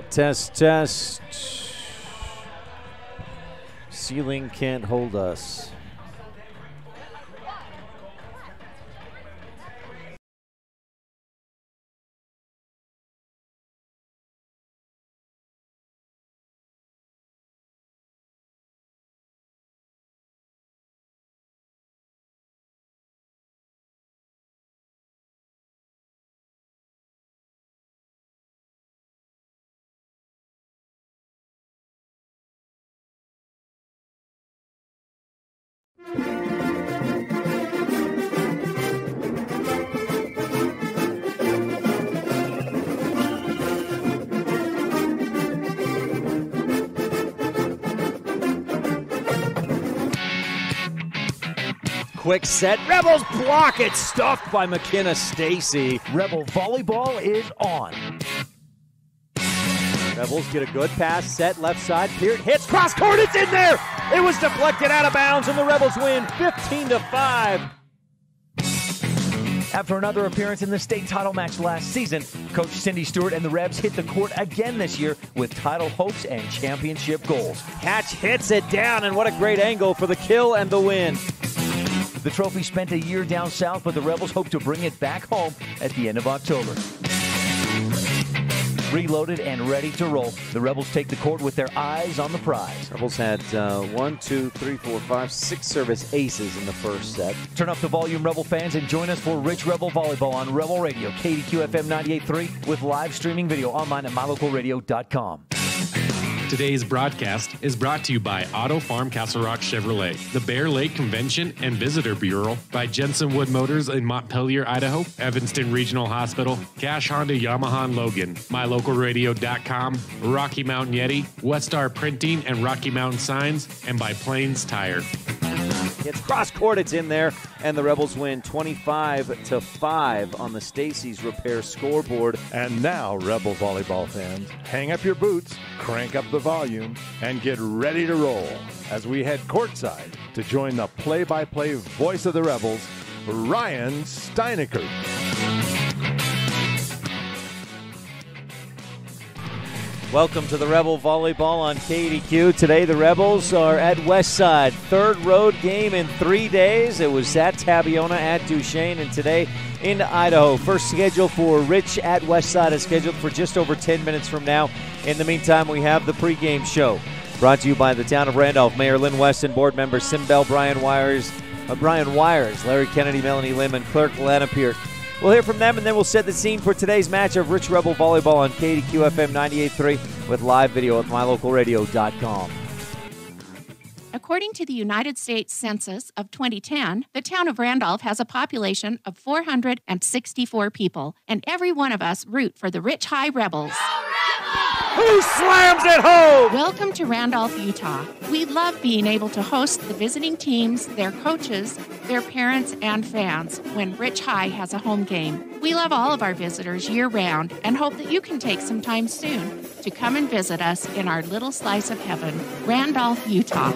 Test, test. Ceiling can't hold us. Quick set, Rebels block it, stuffed by McKenna Stacy. Rebel volleyball is on. Rebels get a good pass, set, left side, Peart hits, cross court, it's in there! It was deflected out of bounds and the Rebels win 15-5. After another appearance in the state title match last season, Coach Cindy Stewart and the Rebs hit the court again this year with title hopes and championship goals. Hatch hits it down, and what a great angle for the kill and the win. The trophy spent a year down south, but the Rebels hope to bring it back home at the end of October. Reloaded and ready to roll, the Rebels take the court with their eyes on the prize. Rebels had 1, 2, 3, 4, 5, 6 service aces in the first set. Turn up the volume, Rebel fans, and join us for Rich Rebel Volleyball on Rebel Radio, KADQ FM 98.3, with live streaming video online at mylocalradio.com. Today's broadcast is brought to you by Auto Farm Castle Rock Chevrolet, the Bear Lake Convention and Visitor Bureau, by Jensen Wood Motors in Montpelier, Idaho, Evanston Regional Hospital, Cash Honda Yamaha and Logan, mylocalradio.com, Rocky Mountain Yeti, Westar Printing and Rocky Mountain Signs, and by Plains Tire. It's cross court, it's in there, and the Rebels win 25-5 on the Stacy's Repair scoreboard. And now, Rebel volleyball fans, hang up your boots, crank up the volume, and get ready to roll as we head courtside to join the play-by-play voice of the Rebels, Ryan Steineckert. Welcome to the Rebel Volleyball on KADQ. Today the Rebels are at Westside. Third road game in 3 days. It was at Tabiona, at Duchesne, and today into Idaho. First schedule for Rich at Westside is scheduled for just over 10 minutes from now. In the meantime, we have the pregame show. Brought to you by the town of Randolph. Mayor Lynn Weston, board members Sim Bell, Brian Wires, Larry Kennedy, Melanie Lim, and Clerk Lana Peart. We'll hear from them, and then we'll set the scene for today's match of Rich Rebel Volleyball on KADQ FM 98.3 with live video at mylocalradio.com. According to the United States Census of 2010, the town of Randolph has a population of 464 people, and every one of us root for the Rich High Rebels. Who slams it home? Welcome to Randolph, Utah. We love being able to host the visiting teams, their coaches, their parents, and fans when Rich High has a home game. We love all of our visitors year-round and hope that you can take some time soon to come and visit us in our little slice of heaven, Randolph, Utah.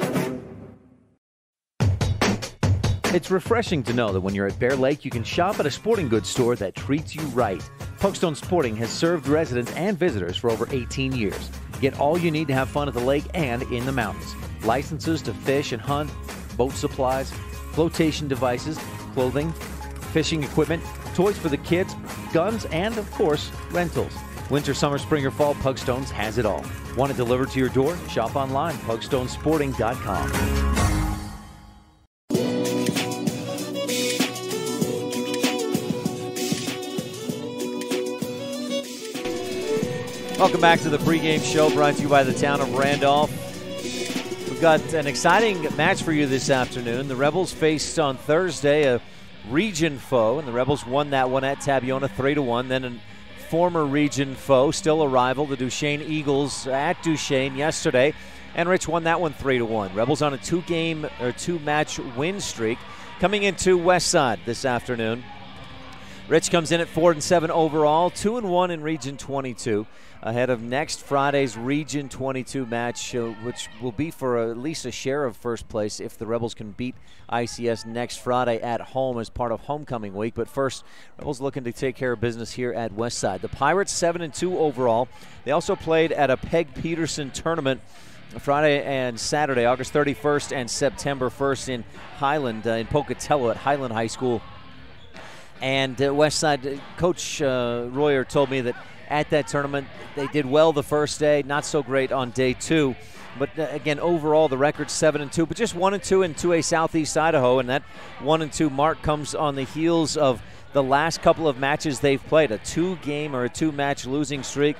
It's refreshing to know that when you're at Bear Lake, you can shop at a sporting goods store that treats you right. Pugstone Sporting has served residents and visitors for over 18 years. Get all you need to have fun at the lake and in the mountains. Licenses to fish and hunt, boat supplies, flotation devices, clothing, fishing equipment, toys for the kids, guns, and, of course, rentals. Winter, summer, spring, or fall, Pugstones has it all. Want it delivered to your door? Shop online, pugstonesporting.com. Welcome back to the pregame show brought to you by the town of Randolph. We've got an exciting match for you this afternoon. The Rebels faced on Thursday a region foe, and the Rebels won that one at Tabiona 3-1. Then a former region foe, still a rival, the Duchesne Eagles at Duchesne yesterday, and Rich won that one 3-1. Rebels on a two-match win streak coming into Westside this afternoon. Rich comes in at 4-7 overall, 2-1 in Region 22, ahead of next Friday's Region 22 match, which will be for at least a share of first place if the Rebels can beat ICS next Friday at home as part of homecoming week. But first, Rebels looking to take care of business here at Westside. The Pirates 7-2 overall. They also played at a Peg Peterson tournament Friday and Saturday, August 31st and September 1st in Highland, in Pocatello at Highland High School. And Westside, Coach Royer told me that at that tournament they did well the first day, not so great on day two. But again, overall the record's 7-2, but just 1-2 in 2A Southeast Idaho, and that 1-2 mark comes on the heels of the last couple of matches they've played, a two-game or a two-match losing streak.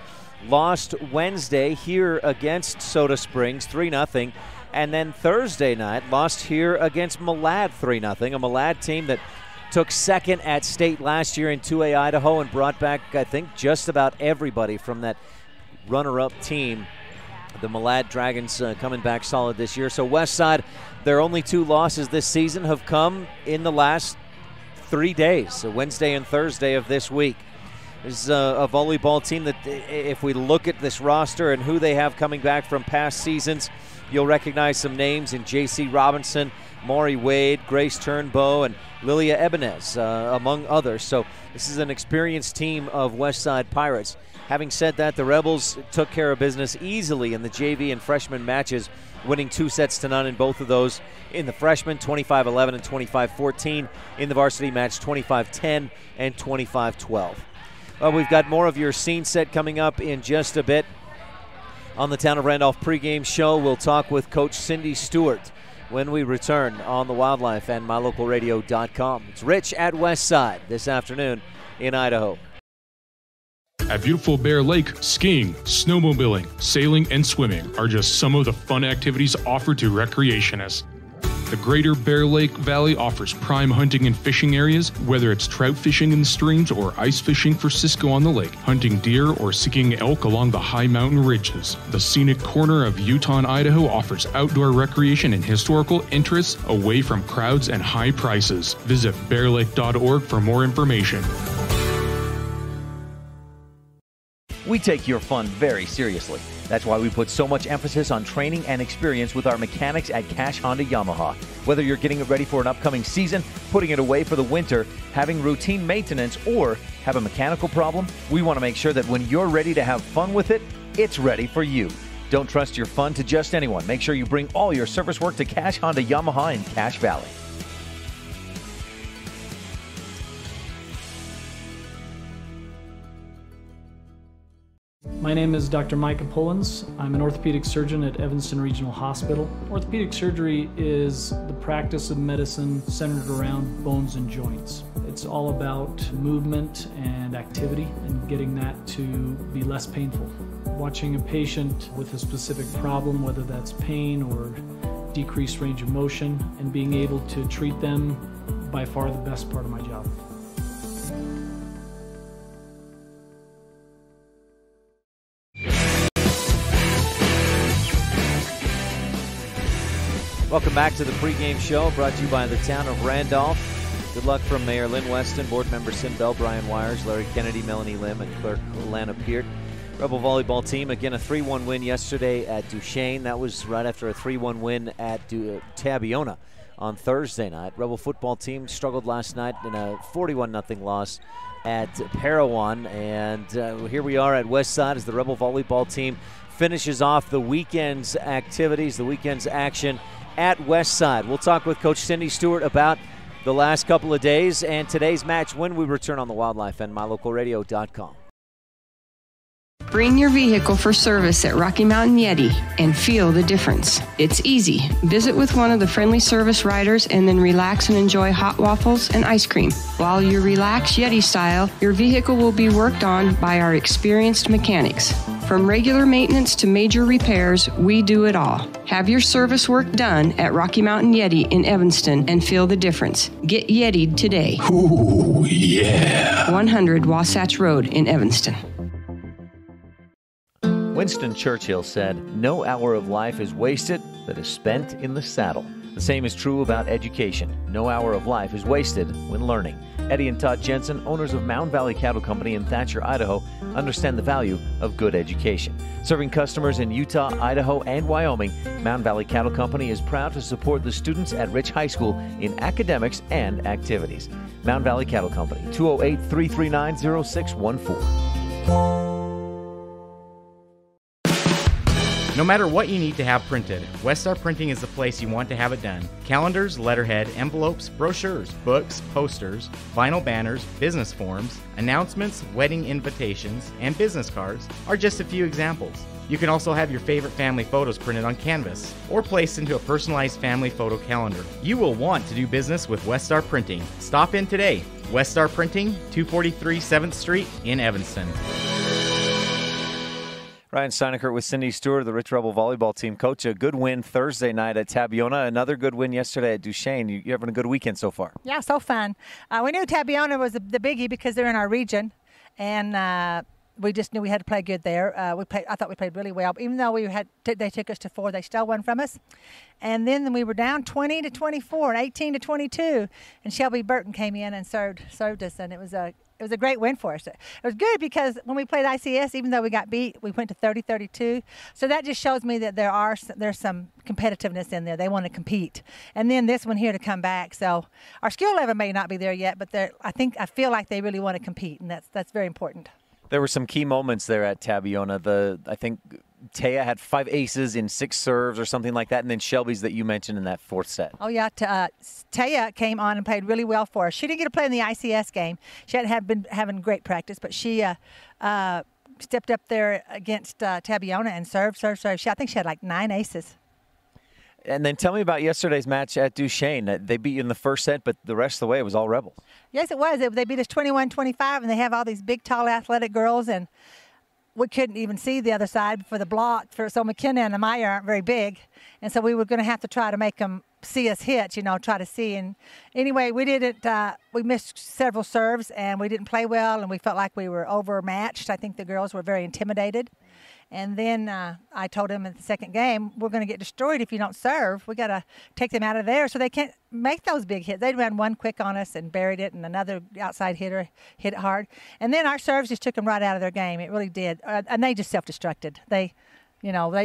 Lost Wednesday here against Soda Springs 3-0, and then Thursday night lost here against Malad 3-0, a Malad team that took second at state last year in 2A Idaho and brought back, I think, just about everybody from that runner-up team. The Malad Dragons coming back solid this year. So Westside, their only two losses this season have come in the last 3 days, so Wednesday and Thursday of this week. This is a volleyball team that, if we look at this roster and who they have coming back from past seasons, you'll recognize some names in J.C. Robinson, Maury Wade, Grace Turnbow, and Lilia Ebenez, among others. So this is an experienced team of Westside Pirates. Having said that, the Rebels took care of business easily in the JV and freshman matches, winning 2-0 in both of those. In the freshman, 25-11 and 25-14. In the varsity match, 25-10 and 25-12. Well, we've got more of your scene set coming up in just a bit. On the Town of Randolph pregame show, we'll talk with Coach Cindy Stewart when we return on the Wildlife and MyLocalRadio.com. It's Rich at Westside this afternoon in Idaho. At beautiful Bear Lake, skiing, snowmobiling, sailing, and swimming are just some of the fun activities offered to recreationists. The Greater Bear Lake Valley offers prime hunting and fishing areas, whether it's trout fishing in the streams or ice fishing for Cisco on the lake, hunting deer or seeking elk along the high mountain ridges. The scenic corner of Utah and Idaho offers outdoor recreation and historical interests away from crowds and high prices. Visit bearlake.org for more information. We take your fun very seriously. That's why we put so much emphasis on training and experience with our mechanics at Cash Honda Yamaha. Whether you're getting it ready for an upcoming season, putting it away for the winter, having routine maintenance, or have a mechanical problem, we want to make sure that when you're ready to have fun with it, it's ready for you. Don't trust your fun to just anyone. Make sure you bring all your service work to Cash Honda Yamaha in Cache Valley. My name is Dr. Micah Pullins. I'm an orthopedic surgeon at Evanston Regional Hospital. Orthopedic surgery is the practice of medicine centered around bones and joints. It's all about movement and activity and getting that to be less painful. Watching a patient with a specific problem, whether that's pain or decreased range of motion, and being able to treat them, by far the best part of my job. Welcome back to the pregame show, brought to you by the Town of Randolph. Good luck from Mayor Lynn Weston, Board Member Sim Bell, Brian Wires, Larry Kennedy, Melanie Lim, and Clerk Lana Peart. Rebel volleyball team, again, a 3-1 win yesterday at Duchesne. That was right after a 3-1 win at Tabiona on Thursday night. Rebel football team struggled last night in a 41-0 loss at Parowan. And here we are at Westside as the Rebel volleyball team finishes off the weekend's activities, the weekend's action at Westside. We'll talk with Coach Cindy Stewart about the last couple of days and today's match when we return on the Wildlife and MyLocalRadio.com. Bring your vehicle for service at Rocky Mountain Yeti and feel the difference. It's easy. Visit with one of the friendly service riders and then relax and enjoy hot waffles and ice cream. While you relax Yeti style, your vehicle will be worked on by our experienced mechanics. From regular maintenance to major repairs, we do it all. Have your service work done at Rocky Mountain Yeti in Evanston and feel the difference. Get Yeti'd today. Ooh, yeah. 100 Wasatch Road in Evanston. Winston Churchill said, "No hour of life is wasted that is spent in the saddle." The same is true about education. No hour of life is wasted when learning. Eddie and Todd Jensen, owners of Mound Valley Cattle Company in Thatcher, Idaho, understand the value of good education. Serving customers in Utah, Idaho, and Wyoming, Mound Valley Cattle Company is proud to support the students at Rich High School in academics and activities. Mound Valley Cattle Company, 208-339-0614. No matter what you need to have printed, Westar Printing is the place you want to have it done. Calendars, letterhead, envelopes, brochures, books, posters, vinyl banners, business forms, announcements, wedding invitations, and business cards are just a few examples. You can also have your favorite family photos printed on canvas or placed into a personalized family photo calendar. You will want to do business with Westar Printing. Stop in today. Westar Printing, 243 7th Street in Evanston. Ryan Steineckert with Cindy Stewart, the Rich Rebel volleyball team. Coach, a good win Thursday night at Tabiona. Another good win yesterday at Duchesne. You're having a good weekend so far. Yeah, so fun. We knew Tabiona was the biggie because they're in our region, and we just knew we had to play good there. I thought we played really well. Even though they took us to 4, they stole one from us. And then we were down 20-24 and 18-22, and Shelby Burton came in and served us, and it was a great win for us. It was good because when we played ICS, even though we got beat, we went to 30-32. So that just shows me that there's some competitiveness in there. They want to compete. And then this one here to come back. So our skill level may not be there yet, but I feel like they really want to compete, and that's very important. There were some key moments there at Tabiona. I think Taya had 5 aces in 6 serves or something like that, and then Shelby's that you mentioned in that 4th set. Oh, yeah. Taya came on and played really well for us. She didn't get to play in the ICS game. She hadn't been having great practice, but she stepped up there against Tabiona and served. I think she had like 9 aces. And then tell me about yesterday's match at Duchesne. They beat you in the 1st set, but the rest of the way it was all Rebels. Yes, it was. They beat us 21-25, and they have all these big, tall, athletic girls, and we couldn't even see the other side for the block. So McKenna and Amaya aren't very big, and so we were going to have to try to make them see us hit, try to see. And anyway, we didn't. We missed several serves, and we didn't play well, and we felt like we were overmatched. I think the girls were very intimidated. And then I told them in the second game, we're going to get destroyed if you don't serve. We got to take them out of there so they can't make those big hits. They ran one quick on us and buried it, and another outside hitter hit it hard. And then our serves just took them right out of their game. It really did. And they just self-destructed. They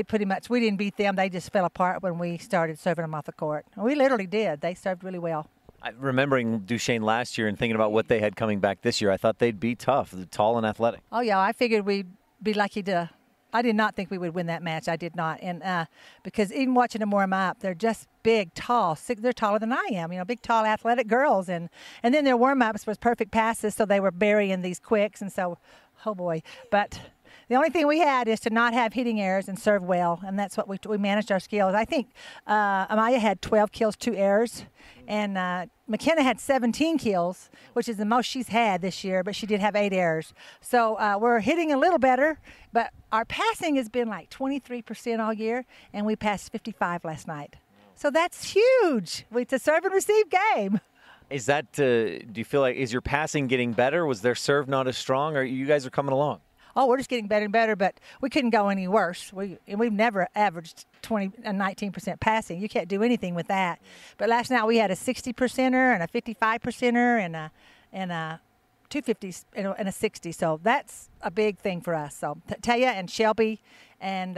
pretty much, we didn't beat them. They just fell apart when we started serving them off the court. We literally did. They served really well. Remembering Duchesne last year and thinking about what they had coming back this year, I thought they'd be tough, tall and athletic. Oh, yeah. I figured we'd be lucky to. I did not think we would win that match. I did not. And because even watching them warm up, they're just big, tall. They're taller than I am, big, tall, athletic girls. And then their warm-ups was perfect passes, so they were burying these quicks. And so, oh, boy. But the only thing we had is to not have hitting errors and serve well, and that's what we managed our skills. I think Amaya had 12 kills, 2 errors, and McKenna had 17 kills, which is the most she's had this year, but she did have 8 errors. So we're hitting a little better, but our passing has been like 23% all year, and we passed 55 last night. So that's huge. It's a serve and receive game. Is that, do you feel like, is your passing getting better? Was their serve not as strong, or you guys are coming along? Oh, we're just getting better and better, but we couldn't go any worse. We've never averaged 19% passing. You can't do anything with that. But last night we had a 60%er and a 55%er and a 250s and a 60. So that's a big thing for us. So Taya and Shelby and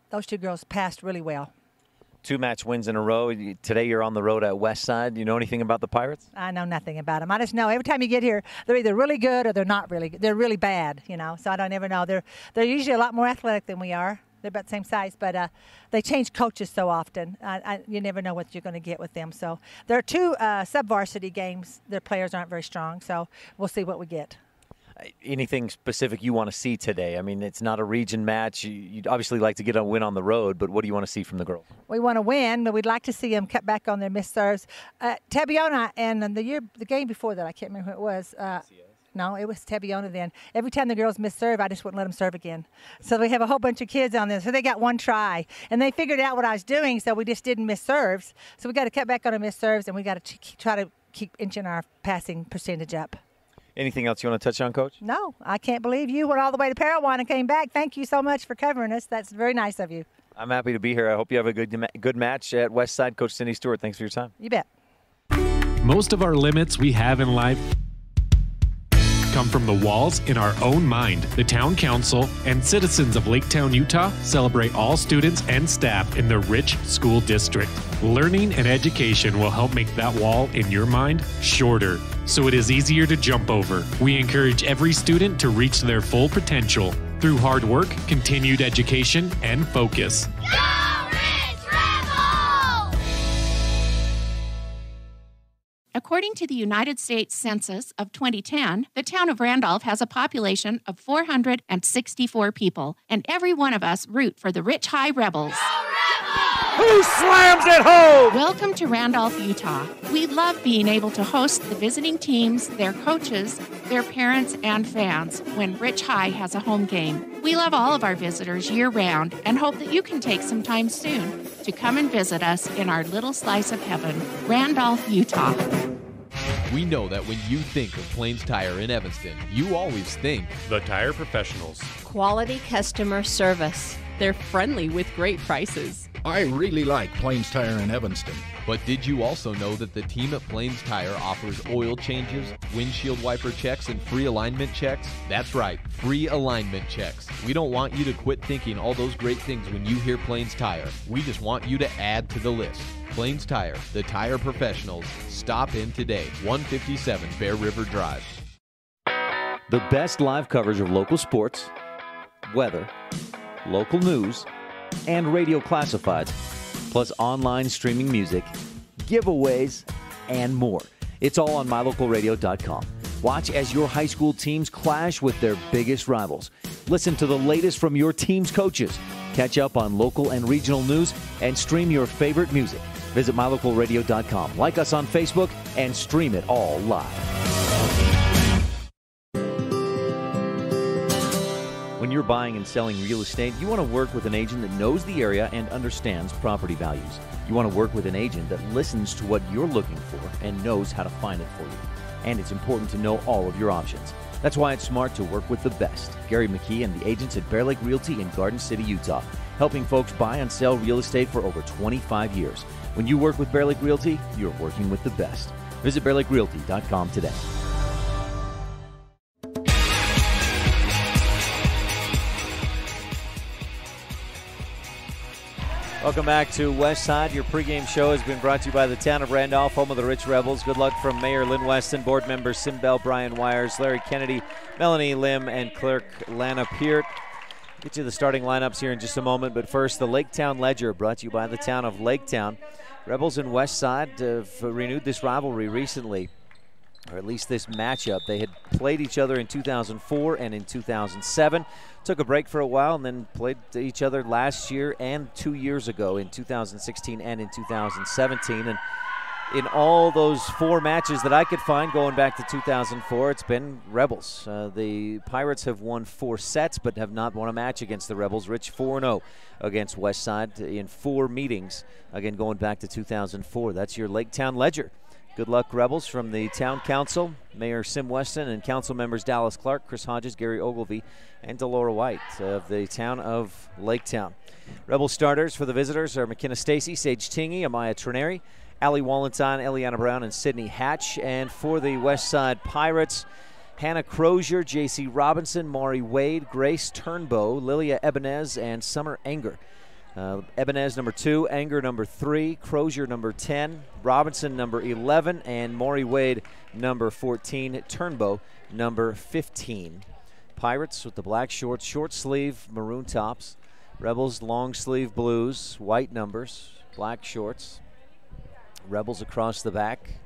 those 2 girls passed really well. 2 match wins in a row. Today you're on the road at Westside. Do you know anything about the Pirates? I know nothing about them. I just know every time you get here, they're either really good or they're not really good. They're really bad, so I don't ever know. They're usually a lot more athletic than we are. They're about the same size, but they change coaches so often. You never know what you're going to get with them. So there are 2 sub-varsity games. Their players aren't very strong, so we'll see what we get. Anything specific you want to see today? I mean, it's not a region match. You'd obviously like to get a win on the road, but what do you want to see from the girls? We want to win, but we'd like to see them cut back on their missed serves. Tabiona, and the game before that, I can't remember who it was. No, it was Tabiona then. Every time the girls missed serve, I just wouldn't let them serve again. So we have a whole bunch of kids on this. So they got 1 try, and they figured out what I was doing, so we just didn't miss serves. So we got to cut back on our missed serves, and we got to try to keep inching our passing percentage up. Anything else you want to touch on, Coach? No, I can't believe you went all the way to Parowan and came back. Thank you so much for covering us. That's very nice of you. I'm happy to be here. I hope you have a good match at Westside. Coach Cindy Stewart, thanks for your time. You bet. Most of our limits we have in life come from the walls in our own mind. The Town Council and citizens of Laketown, Utah celebrate all students and staff in the Rich School District. Learning and education will help make that wall in your mind shorter, so it is easier to jump over. We encourage every student to reach their full potential through hard work, continued education, and focus. According to the United States Census of 2010, the town of Randolph has a population of 464 people, and every one of us root for the Rich High Rebels. Who slams it home? Welcome to Randolph, Utah. We love being able to host the visiting teams, their coaches, their parents, and fans when Rich High has a home game. We love all of our visitors year-round and hope that you can take some time soon to come and visit us in our little slice of heaven, Randolph, Utah. We know that when you think of Plains Tire in Evanston, you always think The Tire Professionals. Quality customer service. They're friendly with great prices. I really like Plains Tire in Evanston. But did you also know that the team at Plains Tire offers oil changes, windshield wiper checks, and free alignment checks? That's right, free alignment checks. We don't want you to quit thinking all those great things when you hear Plains Tire. We just want you to add to the list. Plains Tire, the tire professionals. Stop in today, 157 Bear River Drive. The best live coverage of local sports, weather, local news, and radio classifieds, plus online streaming music, giveaways, and more. It's all on mylocalradio.com. Watch as your high school teams clash with their biggest rivals. Listen to the latest from your team's coaches. Catch up on local and regional news and stream your favorite music. Visit mylocalradio.com. Like us on Facebook and stream it all live. When you're buying and selling real estate, you want to work with an agent that knows the area and understands property values. You want to work with an agent that listens to what you're looking for and knows how to find it for you. And it's important to know all of your options. That's why it's smart to work with the best. Gary McKee and the agents at Bear Lake Realty in Garden City, Utah, helping folks buy and sell real estate for over 25 years. When you work with Bear Lake Realty, you're working with the best. Visit bearlakerealty.com today. Welcome back to Westside. Your pregame show has been brought to you by the town of Randolph, home of the Rich Rebels. Good luck from Mayor Lynn Weston, board members Sim Bell, Brian Wires, Larry Kennedy, Melanie Lim, and clerk Lana Peart. Get you the starting lineups here in just a moment, but first, the Laketown Ledger, brought to you by the town of Laketown. Rebels and Westside have renewed this rivalry recently, or at least this matchup. They had played each other in 2004 and in 2007. Took a break for a while and then played each other last year and 2 years ago in 2016 and in 2017. And in all those four matches that I could find going back to 2004, it's been Rebels. The Pirates have won 4 sets but have not won a match against the Rebels. Rich 4-0 against Westside in 4 meetings, again going back to 2004. That's your Laketown Ledger. Good luck, Rebels, from the Town Council, Mayor Sim Weston, and council members Dallas Clark, Chris Hodges, Gary Ogilvie, and Delora White of the town of Laketown. Rebel starters for the visitors are McKenna Stacy, Sage Tingy, Amaya Trineri, Allie Wallenstein, Eliana Brown, and Sydney Hatch. And for the Westside Pirates, Hannah Crozier, J.C. Robinson, Maury Wade, Grace Turnbow, Lilia Ebenez, and Summer Anger. Ebenez number 2, Anger number 3, Crozier number 10, Robinson number 11, and Maury Wade number 14, Turnbow number 15. Pirates with the black shorts, short sleeve maroon tops. Rebels long sleeve blues, white numbers, black shorts. Rebels across the back.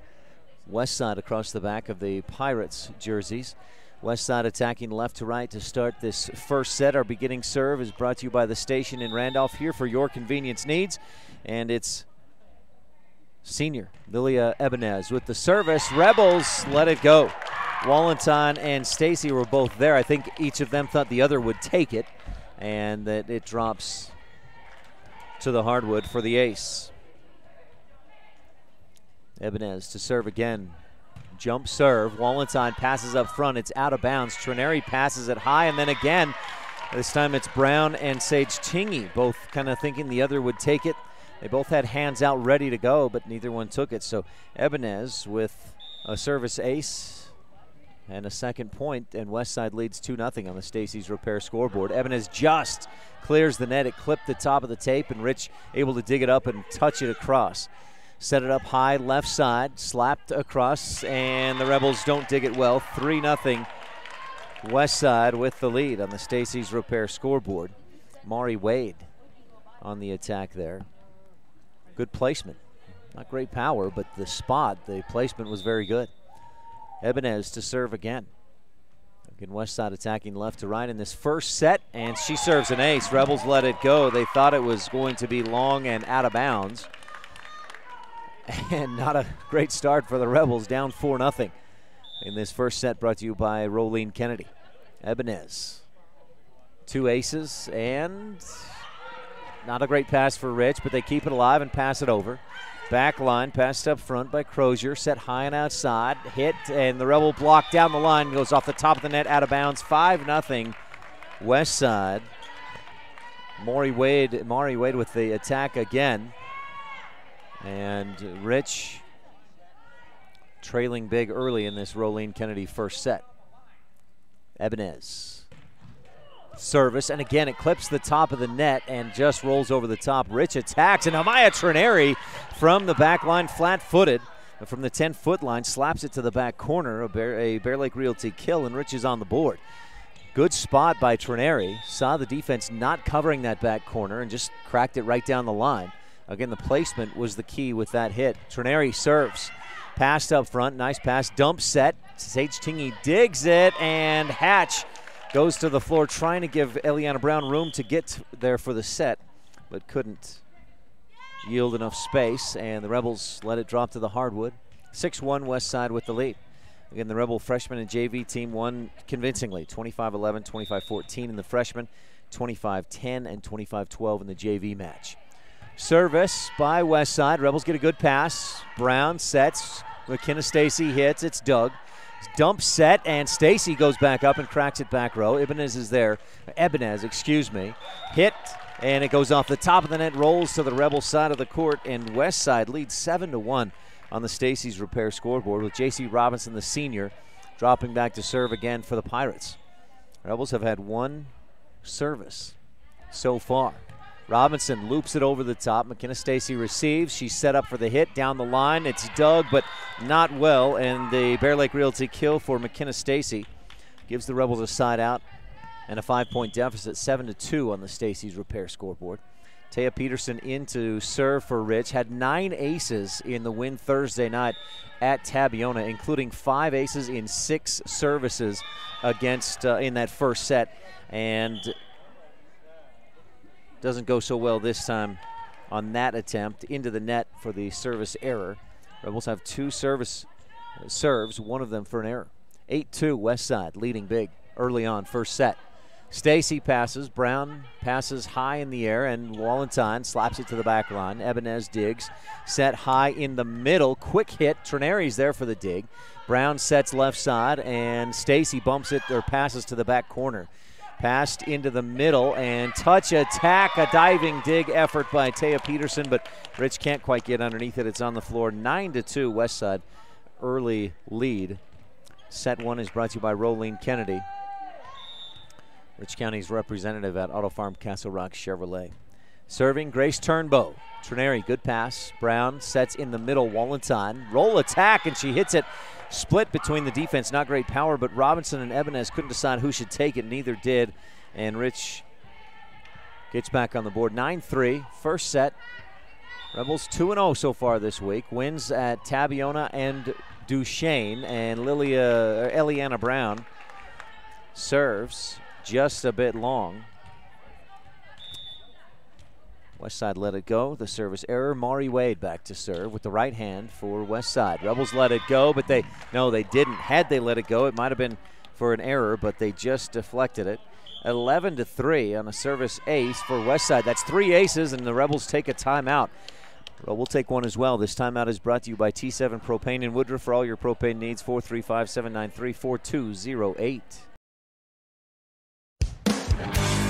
Westside across the back of the Pirates jerseys. Westside attacking left to right to start this first set. Our beginning serve is brought to you by the station in Randolph, here for your convenience needs. And it's senior Lilia Ebenez with the service. Rebels let it go. Wallenstein and Stacy were both there. I think each of them thought the other would take it, and that it drops to the hardwood for the ace. Ebenez to serve again. Jump serve. Wallenstein passes up front. It's out of bounds. Trineri passes it high, and then again This time it's Brown and Sage Tingy, both kind of thinking the other would take it. They both had hands out ready to go, but neither one took it. So Ebenez with a service ace and a second point, and Westside leads 2-0 on the Stacy's Repair scoreboard. Ebenez just clears the net. It clipped the top of the tape, and Rich able to dig it up and touch it across. Set it up high, left side, slapped across, and the Rebels don't dig it well. 3-0 Westside with the lead on the Stacy's Repair scoreboard. Mari Wade on the attack there. Good placement. Not great power, but the spot, the placement was very good. Ebenez to serve again. Again, Westside attacking left to right in this first set, and she serves an ace. Rebels let it go. They thought it was going to be long and out of bounds. And not a great start for the Rebels, down 4-0 in this first set, brought to you by Rolene Kennedy. Ebenez, 2 aces, and not a great pass for Rich, but they keep it alive and pass it over. Back line, passed up front by Crozier, set high and outside, hit, and the Rebel block down the line, goes off the top of the net, out of bounds, 5-0 Westside. Mari Wade with the attack again. And Rich trailing big early in this Rolene Kennedy first set. Ebenez. Service, and again it clips the top of the net and just rolls over the top. Rich attacks, and Amaya Trineri from the back line, flat-footed, from the 10-foot line, slaps it to the back corner, a Bear Lake Realty kill, and Rich is on the board. Good spot by Trineri. Saw the defense not covering that back corner and just cracked it right down the line. Again, the placement was the key with that hit. Trineri serves. Passed up front, nice pass, dump set. Sage Tingy digs it, and Hatch goes to the floor trying to give Eliana Brown room to get there for the set, but couldn't yield enough space, and the Rebels let it drop to the hardwood. 6-1 Westside with the lead. Again, the Rebel freshman and JV team won convincingly, 25-11, 25-14 in the freshman, 25-10, and 25-12 in the JV match. Service by Westside. Rebels get a good pass. Brown sets. McKenna Stacy hits. It's Doug. Dump set, and Stacy goes back up and cracks it back row. Ebenez is there. Ebenez, excuse me. Hit, and it goes off the top of the net, rolls to the Rebel side of the court, and Westside leads 7-1 on the Stacy's Repair scoreboard, with J.C. Robinson, the senior, dropping back to serve again for the Pirates. Rebels have had one service so far. Robinson loops it over the top. McKenna Stacy receives. She's set up for the hit down the line. It's dug, but not well, and the Bear Lake Realty kill for McKenna Stacy gives the Rebels a side out and a 5-point deficit, 7-2 on the Stacy's Repair scoreboard. Taya Peterson in to serve for Rich. Had 9 aces in the win Thursday night at Tabiona, including 5 aces in 6 services against in that first set, and doesn't go so well this time on that attempt. Into the net for the service error. Rebels have 2 serves, one of them for an error. 8-2 Westside, leading big early on, first set. Stacy passes. Brown passes high in the air, and Wallenstein slaps it to the back line. Ebenez digs. Set high in the middle. Quick hit. Trineri's there for the dig. Brown sets left side, and Stacy bumps it or passes to the back corner. Passed into the middle, and touch attack, a diving dig effort by Taya Peterson, but Rich can't quite get underneath it. It's on the floor. 9-2 Westside, early lead. Set 1 is brought to you by Rolene Kennedy, Rich County's representative at Auto Farm Castle Rock Chevrolet. Serving Grace Turnbow. Trineri, good pass. Brown sets in the middle. Wallenstein, roll attack, and she hits it. Split between the defense, not great power, but Robinson and Ebenez couldn't decide who should take it. Neither did, and Rich gets back on the board. 9-3, first set. Rebels 2-0 so far this week. Wins at Tabiona and Duchesne, and Eliana Brown serves just a bit long. Westside let it go. The service error. Mari Wade back to serve with the right hand for Westside. Rebels let it go, but they didn't. Had they let it go, it might have been for an error, but they just deflected it. 11-3 on a service ace for Westside. That's 3 aces, and the Rebels take a timeout. Well, we'll take one as well. This timeout is brought to you by T7 Propane in Woodruff. For all your propane needs, 435-793-4208.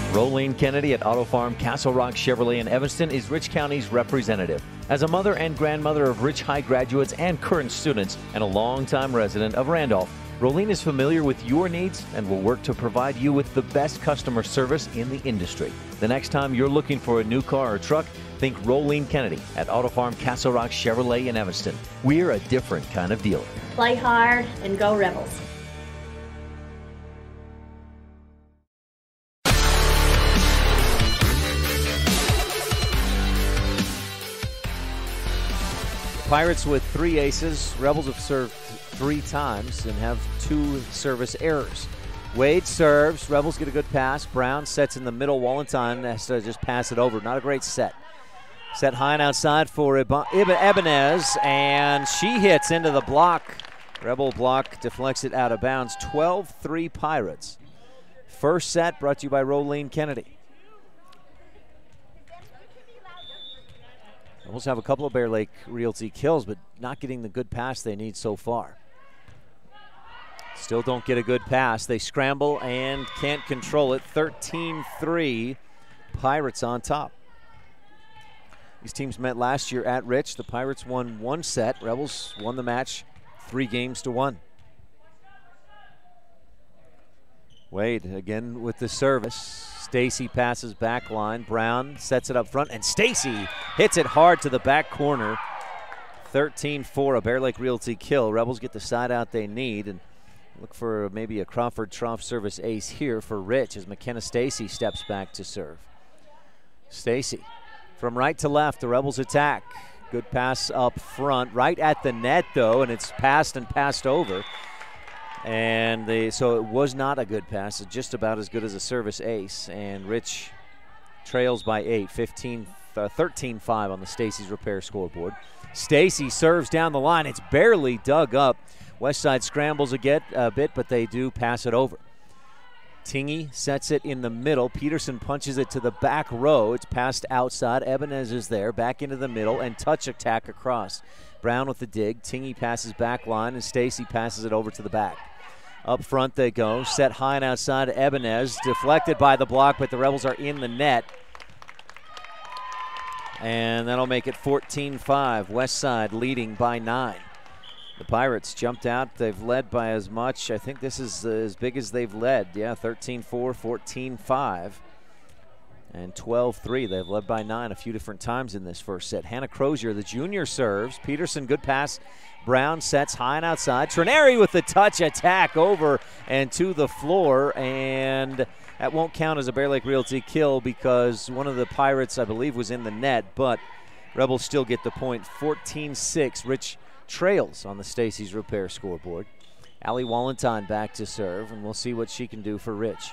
Rolene Kennedy at Auto Farm Castle Rock Chevrolet in Evanston is Rich County's representative. As a mother and grandmother of Rich High graduates and current students and a longtime resident of Randolph, Rolene is familiar with your needs and will work to provide you with the best customer service in the industry. The next time you're looking for a new car or truck, think Rolene Kennedy at Auto Farm Castle Rock Chevrolet in Evanston. We're a different kind of dealer. Play hard and go Rebels. Pirates with 3 aces. Rebels have served 3 times and have 2 service errors. Wade serves. Rebels get a good pass. Brown sets in the middle. Wallenstein has to just pass it over. Not a great set. Set high and outside for Ibanez, and she hits into the block. Rebel block deflects it out of bounds. 12-3 Pirates. First set brought to you by Rolene Kennedy. Rebels have a couple of Bear Lake Realty kills, but not getting the good pass they need so far. Still don't get a good pass. They scramble and can't control it. 13-3, Pirates on top. These teams met last year at Rich. The Pirates won 1 set. Rebels won the match 3-1. Wade again with the service. Stacy passes back line. Brown sets it up front, and Stacy hits it hard to the back corner. 13-4, a Bear Lake Realty kill. Rebels get the side out they need, and look for maybe a Crawford Trough service ace here for Rich as McKenna Stacy steps back to serve. Stacy from right to left, the Rebels attack. Good pass up front, right at the net though, and it's passed and passed over. And so it was not a good pass. It's just about as good as a service ace. And Rich trails by 8, 13-5 on the Stacy's Repair scoreboard. Stacy serves down the line. It's barely dug up. Westside scrambles a bit, but they do pass it over. Tingy sets it in the middle. Peterson punches it to the back row. It's passed outside. Ebenez is there, back into the middle, and touch attack across. Brown with the dig. Tingy passes back line, and Stacy passes it over to the back. Up front they go. Set high and outside. Ebenez deflected by the block, but the Rebels are in the net. And that'll make it 14-5. Westside leading by 9. The Pirates jumped out. They've led by as much. I think this is as big as they've led. Yeah, 13-4, 14-5, and 12-3. They've led by 9 a few different times in this first set. Hannah Crozier, the junior, serves. Peterson, good pass. Brown sets high and outside. Trineri with the touch attack over and to the floor, and that won't count as a Bear Lake Realty kill because one of the Pirates, I believe, was in the net, but Rebels still get the point. 14-6. Rich trails on the Stacy's Repair scoreboard. Allie Wallenstein back to serve, and we'll see what she can do for Rich.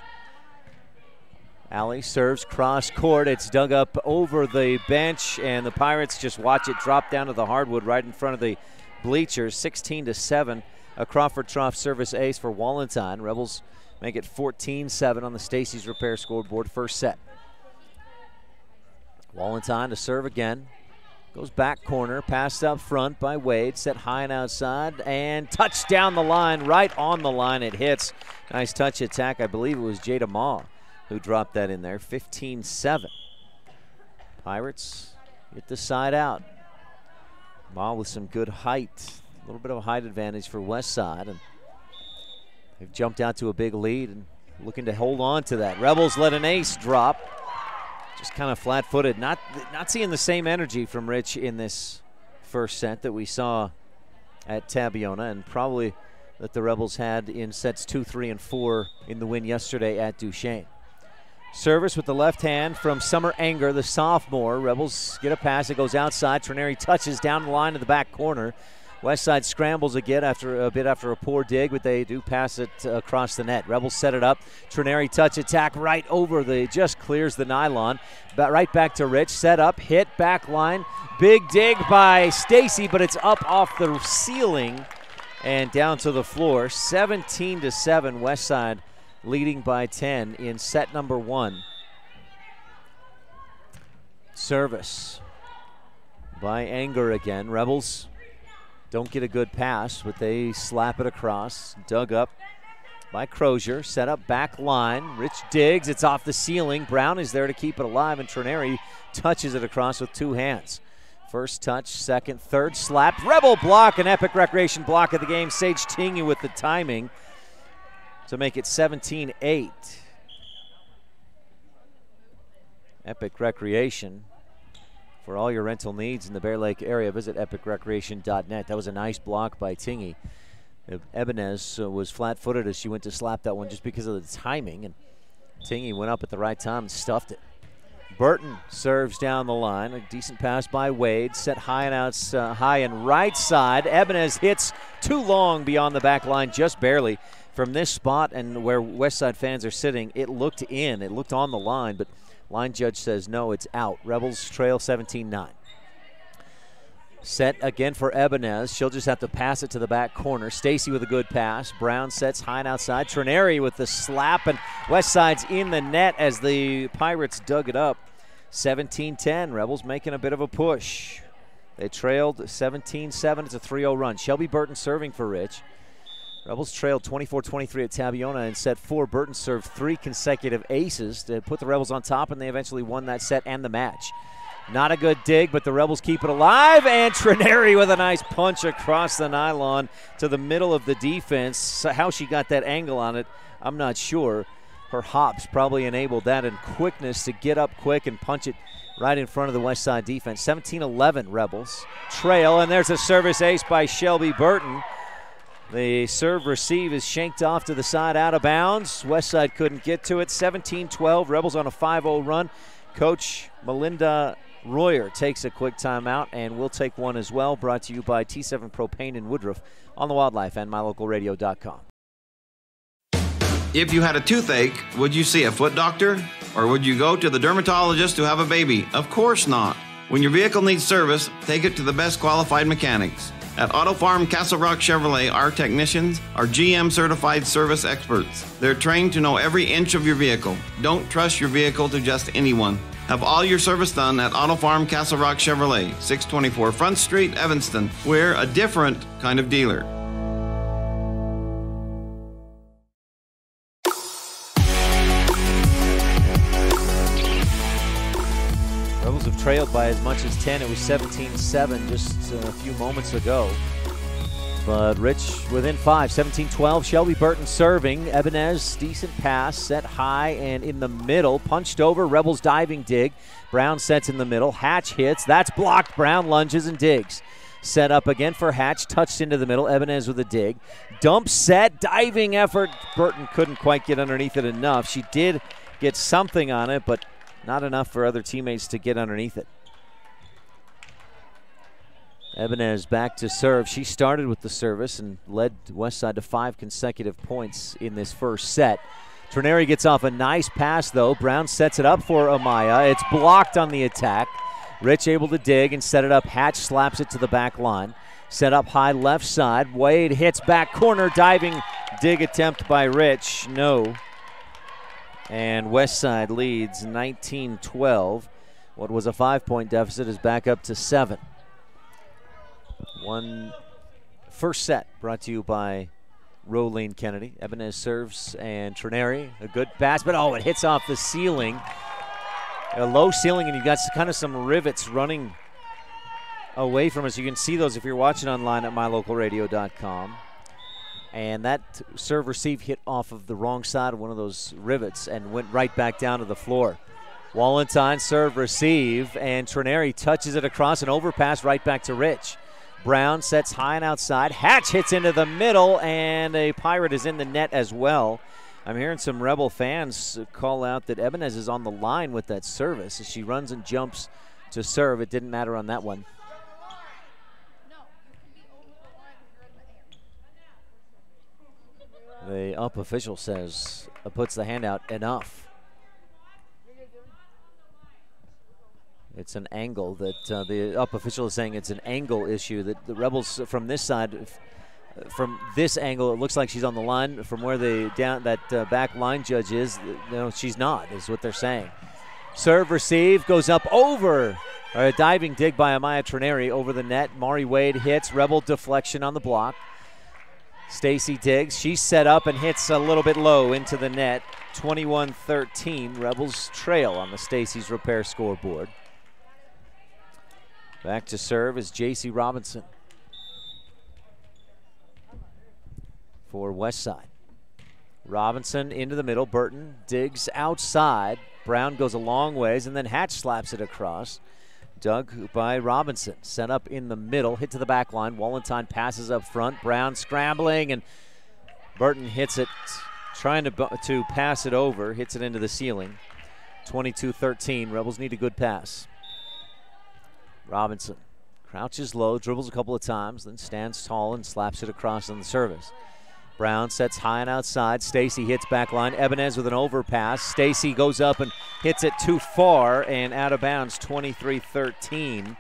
Allie serves cross court. It's dug up over the bench, and the Pirates just watch it drop down to the hardwood right in front of the bleachers. 16-7, a Crawford Trough service ace for Wallenstein. Rebels make it 14-7 on the Stacy's Repair scoreboard. First set. Wallenstein to serve again. Goes back corner, passed up front by Wade, set high and outside, and touch down the line, right on the line it hits. Nice touch attack. I believe it was Jada Ma who dropped that in there. 15-7. Pirates get the side out. Ma with some good height. A little bit of a height advantage for Westside, and they've jumped out to a big lead and looking to hold on to that. Rebels let an ace drop. Just kind of flat-footed. Not seeing the same energy from Rich in this first set that we saw at Tabiona, and probably that the Rebels had in sets 2, 3, and 4 in the win yesterday at Duchesne. Service with the left hand from Summer Anger, the sophomore. Rebels get a pass. It goes outside. Trineri touches down the line to the back corner. Westside scrambles again after a poor dig, but they do pass it across the net. Rebels set it up. Trineri touch attack right over just clears the nylon. Right back to Rich. Set up, hit, back line. Big dig by Stacy, but it's up off the ceiling and down to the floor. 17-7, Westside leading by 10 in set number 1. Service by Anger again. Rebels don't get a good pass, but they slap it across. Dug up by Crozier. Set up back line. Rich digs. It's off the ceiling. Brown is there to keep it alive, and Trineri touches it across with 2 hands. First touch, second, third, slap. Rebel block, an Epic Recreation block of the game. Sage Tingy with the timing to make it 17-8. Epic Recreation. For all your rental needs in the Bear Lake area, visit epicrecreation.net. That was a nice block by Tingy. Ebenez was flat-footed as she went to slap that one just because of the timing, and Tingy went up at the right time and stuffed it. Burton serves down the line. A decent pass by Wade. Set high and right side. Ebenez hits too long beyond the back line, just barely. From this spot and where Westside fans are sitting, it looked in. It looked on the line, but line judge says no, it's out. Rebels trail 17-9. Set again for Ebenez. She'll just have to pass it to the back corner. Stacy with a good pass. Brown sets high and outside. Trineri with the slap, and Westside's in the net as the Pirates dug it up. 17-10. Rebels making a bit of a push. They trailed 17-7. It's a 3-0 run. Shelby Burton serving for Rich. Rebels trailed 24-23 at Tabiona in set 4. Burton served 3 consecutive aces to put the Rebels on top, and they eventually won that set and the match. Not a good dig, but the Rebels keep it alive, and Trineri with a nice punch across the nylon to the middle of the defense. So how she got that angle on it, I'm not sure. Her hops probably enabled that, and quickness to get up quick and punch it right in front of the West Side defense. 17-11 Rebels trail, and there's a service ace by Shelby Burton. The serve receive is shanked off to the side, out of bounds. West Side couldn't get to it. 17-12, Rebels on a 5-0 run. Coach Melinda Royer takes a quick timeout, and we'll take one as well. Brought to you by T7 Propane in Woodruff on the Wildlife and MyLocalRadio.com. If you had a toothache, would you see a foot doctor? Or would you go to the dermatologist to have a baby? Of course not. When your vehicle needs service, take it to the best qualified mechanics. At Auto Farm Castle Rock Chevrolet, our technicians are GM certified service experts. They're trained to know every inch of your vehicle. Don't trust your vehicle to just anyone. Have all your service done at Auto Farm Castle Rock Chevrolet, 624 Front Street, Evanston. We're a different kind of dealer. Rebels have trailed by as much as 10. It was 17-7 just a few moments ago. But Rich within 5, 17-12. Shelby Burton serving. Ebenez, decent pass, set high and in the middle. Punched over, Rebels diving dig. Brown sets in the middle. Hatch hits. That's blocked. Brown lunges and digs. Set up again for Hatch. Touched into the middle. Ebenez with a dig. Dump set, diving effort. Burton couldn't quite get underneath it enough. She did get something on it, but not enough for other teammates to get underneath it. Ebenez back to serve. She started with the service and led Westside to 5 consecutive points in this first set. Trineri gets off a nice pass, though. Brown sets it up for Amaya. It's blocked on the attack. Rich able to dig and set it up. Hatch slaps it to the back line. Set up high left side. Wade hits back corner. Diving dig attempt by Rich. No. And Westside leads 19-12. What was a 5-point deficit is back up to 7. One first set brought to you by Rolene Kennedy. Ebenez serves, and Trineri, a good pass, but it hits off the ceiling. A low ceiling, and you've got kind of some rivets running away from us. You can see those if you're watching online at mylocalradio.com. And that serve receive hit off of the wrong side of one of those rivets and went right back down to the floor. Wallenstein serve receive, and Trineri touches it across an overpass right back to Rich. Brown sets high and outside. Hatch hits into the middle, and a Pirate is in the net as well. I'm hearing some Rebel fans call out that Ebenez is on the line with that service as she runs and jumps to serve. It didn't matter on that one. The up official says, puts the hand out, enough. It's an angle that the up official is saying it's an angle issue that the Rebels from this side, from this angle, it looks like she's on the line. From where the back line judge is, no, she's not, is what they're saying. Serve receive goes up over, a diving dig by Amaya Trineri over the net. Mari Wade hits, Rebel deflection on the block. Stacy Diggs, she's set up and hits a little bit low into the net. 21-13, Rebels trail on the Stacy's Repair scoreboard. Back to serve is J.C. Robinson for Westside. Robinson into the middle, Burton, Diggs outside. Brown goes a long ways, and then Hatch slaps it across. Dug by Robinson, set up in the middle, hit to the back line. Wallentine passes up front, Brown scrambling, and Burton hits it, trying to pass it over, hits it into the ceiling. 22-13, Rebels need a good pass. Robinson crouches low, dribbles a couple of times, then stands tall and slaps it across on the service. Brown sets high and outside. Stacy hits back line. Ebenez with an overpass. Stacy goes up and hits it too far and out of bounds, 23-13.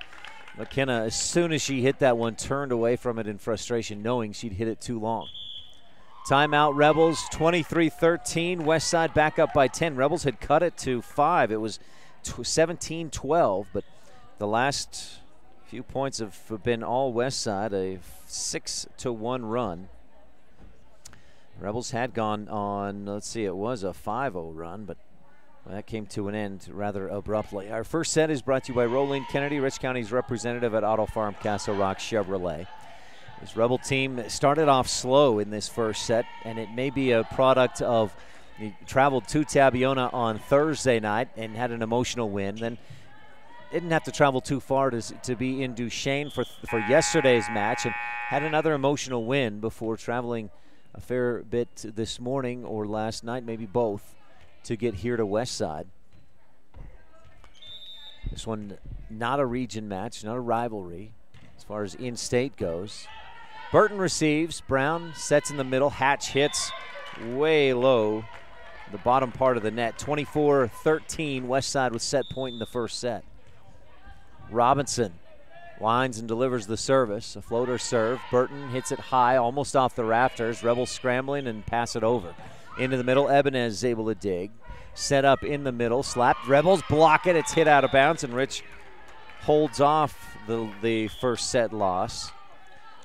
McKenna, as soon as she hit that one, turned away from it in frustration, knowing she'd hit it too long. Timeout, Rebels, 23-13. Westside back up by 10. Rebels had cut it to 5. It was 17-12, but the last few points have been all Westside, a 6-1 run. Rebels had gone on, let's see, it was a 5-0 run, but that came to an end rather abruptly. Our first set is brought to you by Rolene Kennedy, Rich County's representative at Auto Farm Castle Rock Chevrolet. This Rebel team started off slow in this first set, and it may be a product of he traveled to Tabiona on Thursday night and had an emotional win. Then didn't have to travel too far to be in Duchesne for yesterday's match, and had another emotional win before traveling a fair bit this morning or last night, maybe both, to get here to Westside. This one not a region match, not a rivalry as far as in-state goes. Burton receives, Brown sets in the middle, Hatch hits way low, the bottom part of the net. 24-13, Westside with set point in the first set. Robinson lines and delivers the service, a floater serve. Burton hits it high, almost off the rafters. Rebels scrambling and pass it over. Into the middle, Ebenez is able to dig. Set up in the middle, slapped. Rebels block it, it's hit out of bounds, and Rich holds off the first set loss.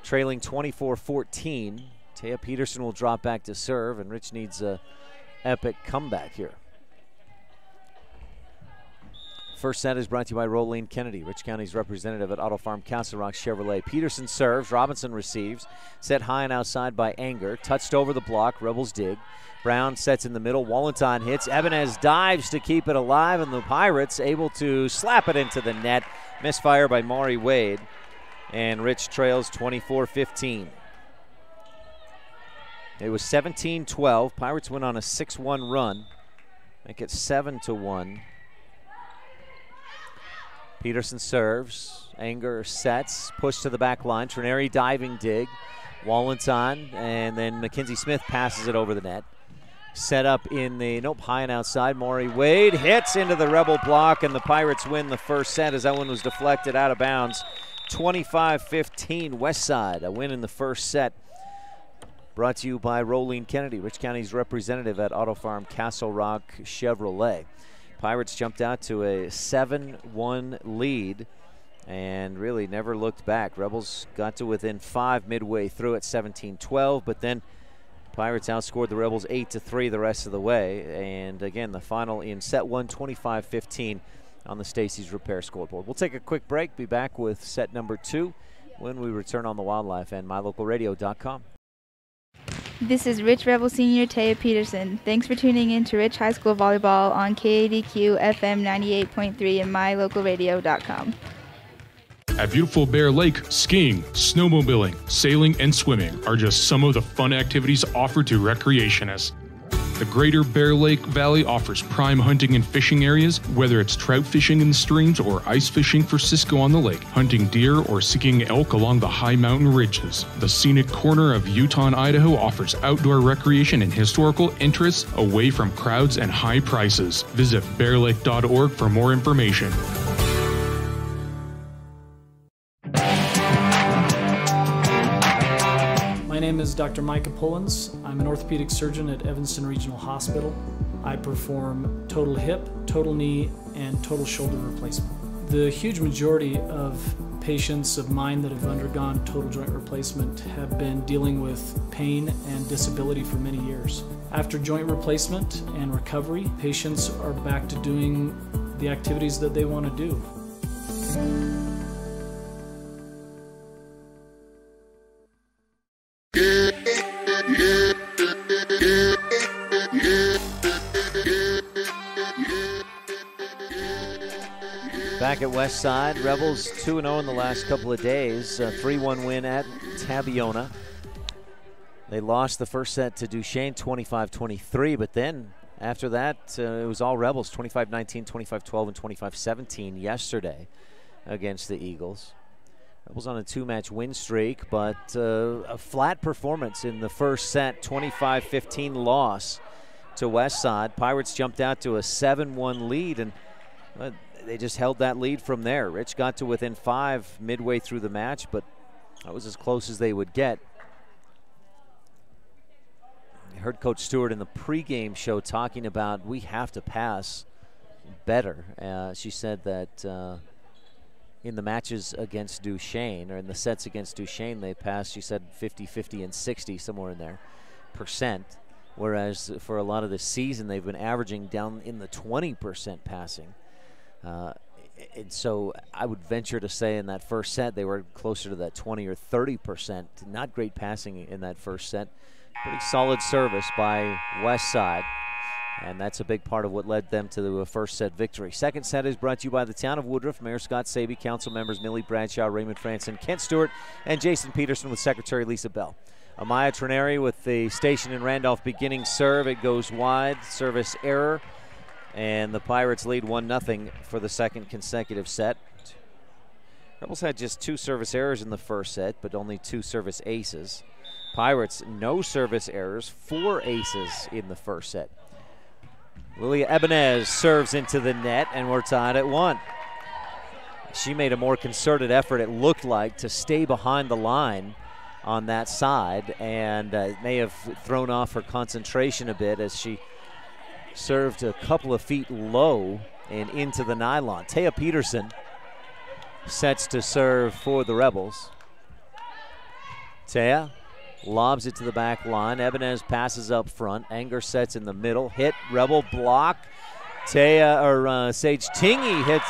Trailing 24-14, Taya Peterson will drop back to serve, and Rich needs a epic comeback here. First set is brought to you by Rolene Kennedy, Rich County's representative at Auto Farm Castle Rock Chevrolet. Peterson serves, Robinson receives, set high and outside by Anger, touched over the block, Rebels dig. Brown sets in the middle, Wallentine hits, Ebenez dives to keep it alive, and the Pirates able to slap it into the net. Misfire by Maury Wade, and Rich trails 24-15. It was 17-12. Pirates went on a 6-1 run, make it 7-1. Peterson serves, Anger sets, push to the back line, Trineri diving dig, Wallentine, and then Mackenzie Smith passes it over the net. Set up in the, high and outside, Maury Wade hits into the Rebel block, and the Pirates win the first set as that one was deflected out of bounds. 25-15 Westside, a win in the first set. Brought to you by Rolene Kennedy, Rich County's representative at Auto Farm Castle Rock Chevrolet. Pirates jumped out to a 7-1 lead and really never looked back. Rebels got to within 5 midway through at 17-12, but then Pirates outscored the Rebels 8-3 the rest of the way. And again, the final in set 1, 25-15 on the Stacy's Repair scoreboard. We'll take a quick break, be back with set number 2 when we return on the Wildlife and mylocalradio.com. This is Rich Rebel Senior Taya Peterson. Thanks for tuning in to Rich High School Volleyball on KADQ FM 98.3 and mylocalradio.com. At beautiful Bear Lake, skiing, snowmobiling, sailing, and swimming are just some of the fun activities offered to recreationists. The Greater Bear Lake Valley offers prime hunting and fishing areas, whether it's trout fishing in the streams or ice fishing for Cisco on the lake, hunting deer or seeking elk along the high mountain ridges. The scenic corner of Utah, Idaho offers outdoor recreation and historical interests away from crowds and high prices. Visit bearlake.org for more information. My name is Dr. Micah Pullins. I'm an orthopedic surgeon at Evanston Regional Hospital. I perform total hip, total knee, and total shoulder replacement. The huge majority of patients of mine that have undergone total joint replacement have been dealing with pain and disability for many years. After joint replacement and recovery, patients are back to doing the activities that they want to do. Back at Westside, Rebels 2-0 in the last couple of days. A 3-1 win at Tabiona. They lost the first set to Duchesne 25-23, but then after that, it was all Rebels, 25-19, 25-12, and 25-17 yesterday against the Eagles. Rebels on a 2-match win streak, but a flat performance in the first set, 25-15 loss to Westside. Pirates jumped out to a 7-1 lead, and they just held that lead from there. Rich got to within 5 midway through the match, but that was as close as they would get. I heard Coach Stewart in the pregame show talking about we have to pass better. She said that in the matches against Duchesne, or in the sets against Duchesne, they passed, she said, 50, 50, and 60, somewhere in there, %. Whereas for a lot of the season, they've been averaging down in the 20% passing. And so I would venture to say in that first set, they were closer to that 20 or 30%. Not great passing in that first set. Pretty solid service by Westside. And that's a big part of what led them to the first set victory. Second set is brought to you by the Town of Woodruff, Mayor Scott Sabie, council members Millie Bradshaw, Raymond Franson, Kent Stewart, and Jason Peterson with Secretary Lisa Bell. Amaya Trineri with the Station and Randolph beginning serve. It goes wide, service error. And the Pirates lead 1-0 for the second consecutive set. Rebels had just 2 service errors in the first set, but only 2 service aces. Pirates, no service errors, 4 aces in the first set. Lilia Ebenez serves into the net, and we're tied at 1. She made a more concerted effort, it looked like, to stay behind the line on that side, and may have thrown off her concentration a bit as she served a couple of feet low and into the nylon. Taya Peterson sets to serve for the Rebels. Taya lobs it to the back line. Ebenez passes up front. Anger sets in the middle. Hit, Rebel block. Sage Tingy hits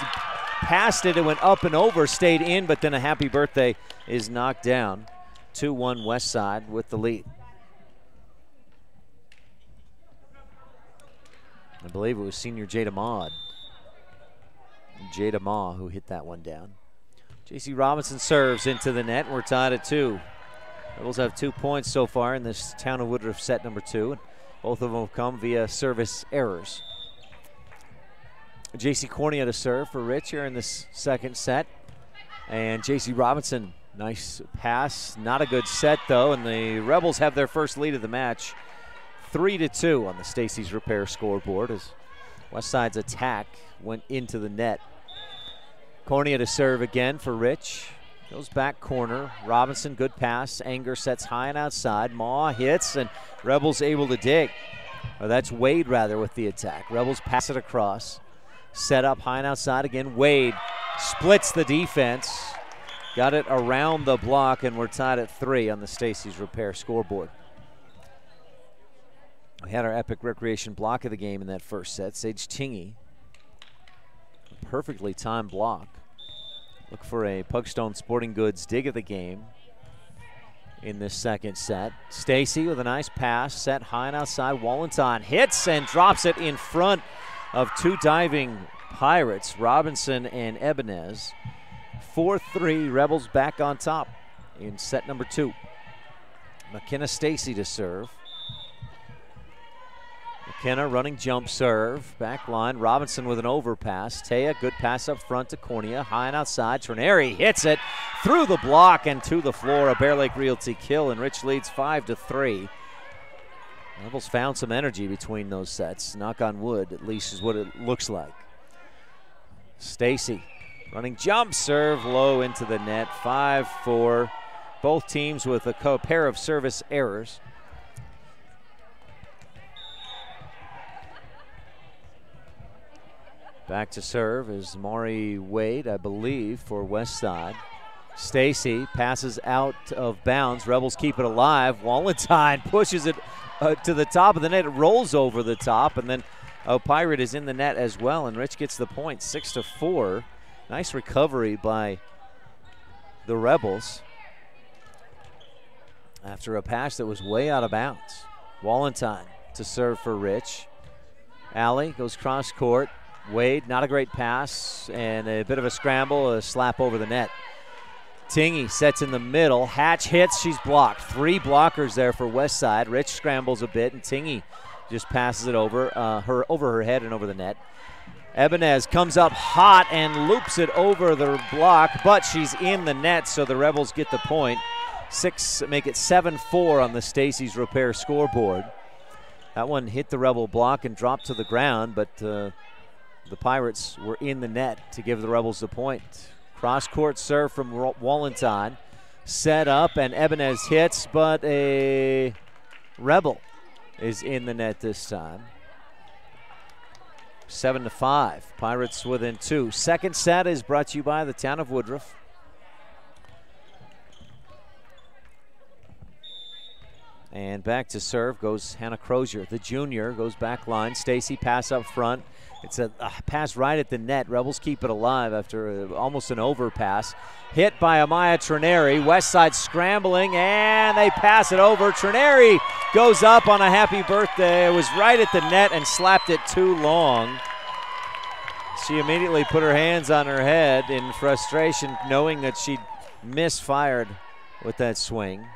past it. It went up and over, stayed in, but then a happy birthday is knocked down. 2-1 Westside with the lead. I believe it was senior Jada Ma who hit that one down. J.C. Robinson serves into the net. We're tied at 2. Rebels have 2 points so far in this Town of Woodruff set number 2. And both of them have come via service errors. J.C. Cornea to serve for Rich here in this second set. And J.C. Robinson, nice pass. Not a good set, though, and the Rebels have their first lead of the match. 3-2 on the Stacy's Repair scoreboard as Westside's attack went into the net. Cornea to serve again for Rich. Goes back corner. Robinson, good pass. Anger sets high and outside. Ma hits, and Rebels able to dig. Or that's Wade, rather, with the attack. Rebels pass it across. Set up high and outside again. Wade splits the defense. Got it around the block, and we're tied at 3 on the Stacy's Repair scoreboard. We had our epic recreation block of the game in that first set. Sage Tingy, a perfectly timed block. Look for a Pugstone Sporting Goods dig of the game in this second set. Stacy with a nice pass, set high and outside. Wallenton hits and drops it in front of 2 diving Pirates, Robinson and Ebenez. 4-3, Rebels back on top in set number 2. McKenna Stacy to serve. McKenna running jump serve, back line. Robinson with an overpass. Taya, good pass up front to Cornea, high and outside. Trineri hits it through the block and to the floor. A Bear Lake Realty kill, and Rich leads 5-3. Rebels found some energy between those sets. Knock on wood, at least, is what it looks like. Stacy running jump serve low into the net. 5-4. Both teams with a pair of service errors. Back to serve is Maury Wade, I believe, for Westside. Stacy passes out of bounds. Rebels keep it alive. Wallentine pushes it to the top of the net. It rolls over the top, and then Pirate is in the net as well, and Rich gets the point, 6-4. Nice recovery by the Rebels after a pass that was way out of bounds. Wallentine to serve for Rich. Alley goes cross court. Wade, not a great pass, and a bit of a scramble, a slap over the net. Tingy sets in the middle. Hatch hits, she's blocked. 3 blockers there for Westside. Rich scrambles a bit, and Tingy just passes it over her head and over the net. Ebenez comes up hot and loops it over the block, but she's in the net, so the Rebels get the point. Make it 7-4 on the Stacy's Repair scoreboard. That one hit the Rebel block and dropped to the ground, but the Pirates were in the net to give the Rebels the point. Cross-court serve from Wallentine. Set up, and Ebenez hits, but a Rebel is in the net this time. 7-5. Pirates within 2. Second set is brought to you by the town of Woodruff. And back to serve goes Hannah Crozier. The junior goes back line. Stacy pass up front. It's a pass right at the net. Rebels keep it alive after almost an overpass. Hit by Amaya Trineri. Westside scrambling, and they pass it over. Trineri goes up on a happy birthday. It was right at the net and slapped it too long. She immediately put her hands on her head in frustration, knowing that she'd misfired with that swing.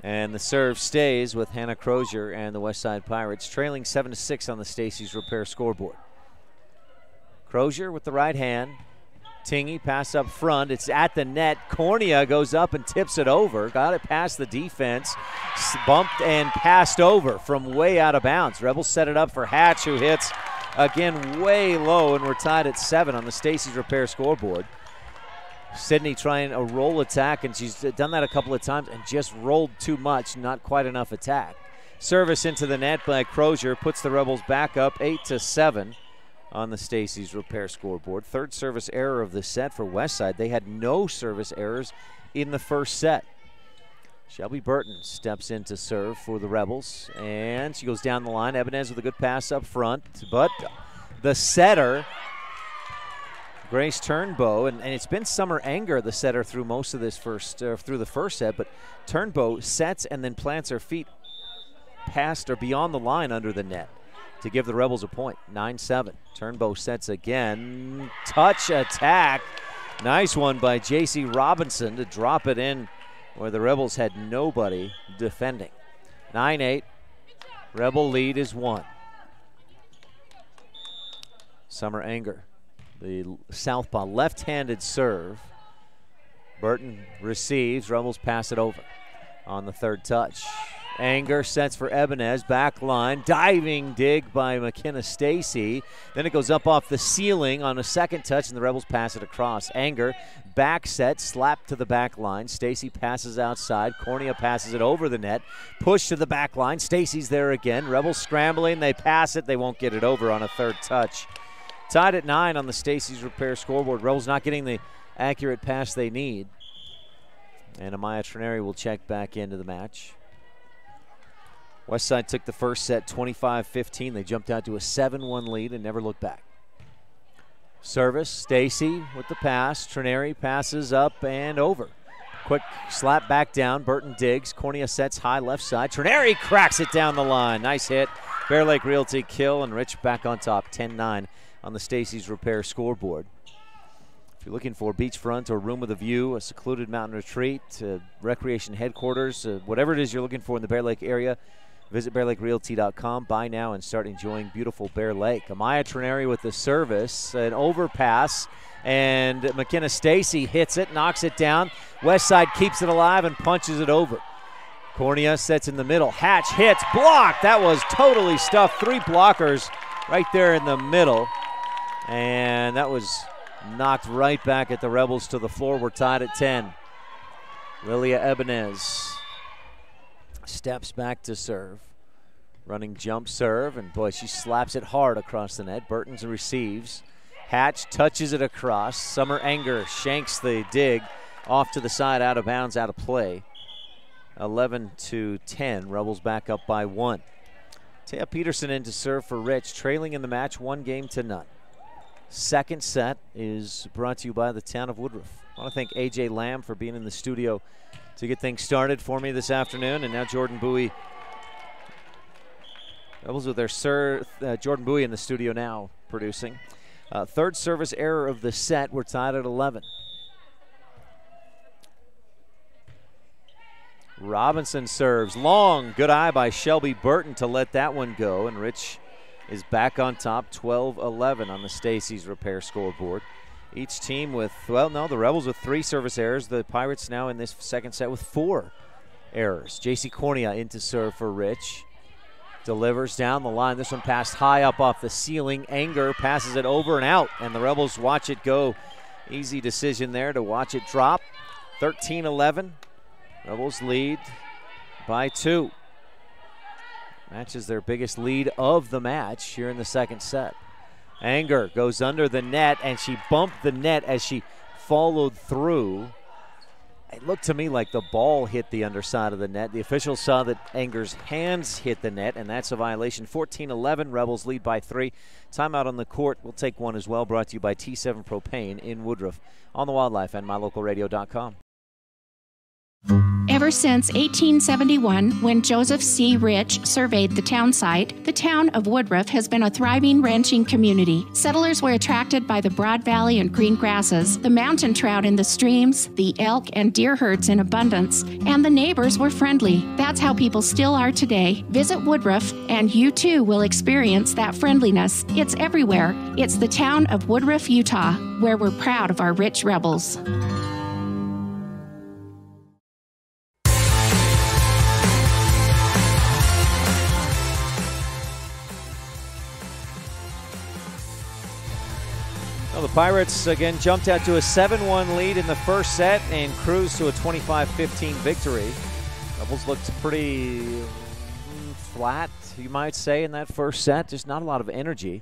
And the serve stays with Hannah Crozier and the Westside Pirates, trailing 7-6 on the Stacy's Repair scoreboard. Crozier with the right hand. Tingy pass up front. It's at the net. Cornea goes up and tips it over. Got it past the defense. Bumped and passed over from way out of bounds. Rebels set it up for Hatch, who hits again way low, and we're tied at 7 on the Stacy's Repair scoreboard. Sydney trying a roll attack, and she's done that a couple of times and just rolled too much, not quite enough attack. Service into the net by Crozier puts the Rebels back up 8-7 on the Stacy's Repair scoreboard. Third service error of the set for Westside. They had no service errors in the first set. Shelby Burton steps in to serve for the Rebels, and she goes down the line. Ebenez with a good pass up front, but the setter, Grace Turnbow, and it's been Summer Anger, the setter, through most of this through the first set, but Turnbow sets and then plants her feet past or beyond the line under the net to give the Rebels a point, 9-7. Turnbow sets again, touch attack. Nice one by J.C. Robinson to drop it in where the Rebels had nobody defending. 9-8, Rebel lead is 1. Summer Anger, the southpaw left-handed serve. Burton receives. Rebels pass it over on the third touch. Anger sets for Ebenez. Back line. Diving dig by McKenna Stacy. Then it goes up off the ceiling on a second touch, and the Rebels pass it across. Anger back set. Slap to the back line. Stacy passes outside. Cornea passes it over the net. Push to the back line. Stacy's there again. Rebels scrambling. They pass it. They won't get it over on a third touch. Tied at 9 on the Stacy's Repair scoreboard. Rebels not getting the accurate pass they need. And Amaya Trineri will check back into the match. Westside took the first set 25-15. They jumped out to a 7-1 lead and never looked back. Service, Stacy with the pass. Trineri passes up and over. Quick slap back down. Burton digs. Cornea sets high left side. Trineri cracks it down the line. Nice hit. Bear Lake Realty kill, and Rich back on top, 10-9 on the Stacy's Repair scoreboard. If you're looking for beachfront or room with a view, a secluded mountain retreat, recreation headquarters, whatever it is you're looking for in the Bear Lake area, visit BearLakeRealty.com. Buy now and start enjoying beautiful Bear Lake. Amaya Trineri with the service, an overpass, and McKenna Stacy hits it, knocks it down. Westside keeps it alive and punches it over. Cornea sets in the middle. Hatch hits, blocked. That was totally stuffed. 3 blockers right there in the middle. And that was knocked right back at the Rebels to the floor. We're tied at 10. Lilia Ebenez steps back to serve. Running jump serve, and boy, she slaps it hard across the net. Burton's receives. Hatch touches it across. Summer Anger shanks the dig off to the side, out of bounds, out of play. 11-10. Rebels back up by 1. Taya Peterson in to serve for Rich, trailing in the match 1-0. Second set is brought to you by the town of Woodruff. I want to thank AJ Lamb for being in the studio to get things started for me this afternoon. And now Jordan Bowie. Rebels with their Jordan Bowie in the studio now producing. Third service error of the set. We're tied at 11. Robinson serves long. Good eye by Shelby Burton to let that one go. And Rich is back on top, 12-11 on the Stacy's repair scoreboard. Each team with, well, no, the Rebels with 3 service errors. The Pirates now in this second set with 4 errors. JC Cornea in to serve for Rich. Delivers down the line. This one passed high up off the ceiling. Anger passes it over and out, and the Rebels watch it go. Easy decision there to watch it drop. 13-11. Rebels lead by 2. Matches their biggest lead of the match here in the second set. Anger goes under the net, and she bumped the net as she followed through. It looked to me like the ball hit the underside of the net. The officials saw that Anger's hands hit the net, and that's a violation. 14-11, Rebels lead by 3. Timeout on the court. We'll take one as well, brought to you by T7 Propane in Woodruff on the Wildlife and MyLocalRadio.com. Ever since 1871, when Joseph C. Rich surveyed the town site, the town of Woodruff has been a thriving ranching community. Settlers were attracted by the broad valley and green grasses, the mountain trout in the streams, the elk and deer herds in abundance, and the neighbors were friendly. That's how people still are today. Visit Woodruff, and you too will experience that friendliness. It's everywhere. It's the town of Woodruff, Utah, where we're proud of our rich Rebels. Well, the Pirates again jumped out to a 7-1 lead in the first set and cruised to a 25-15 victory. Rebels looked pretty flat, you might say, in that first set. Just not a lot of energy.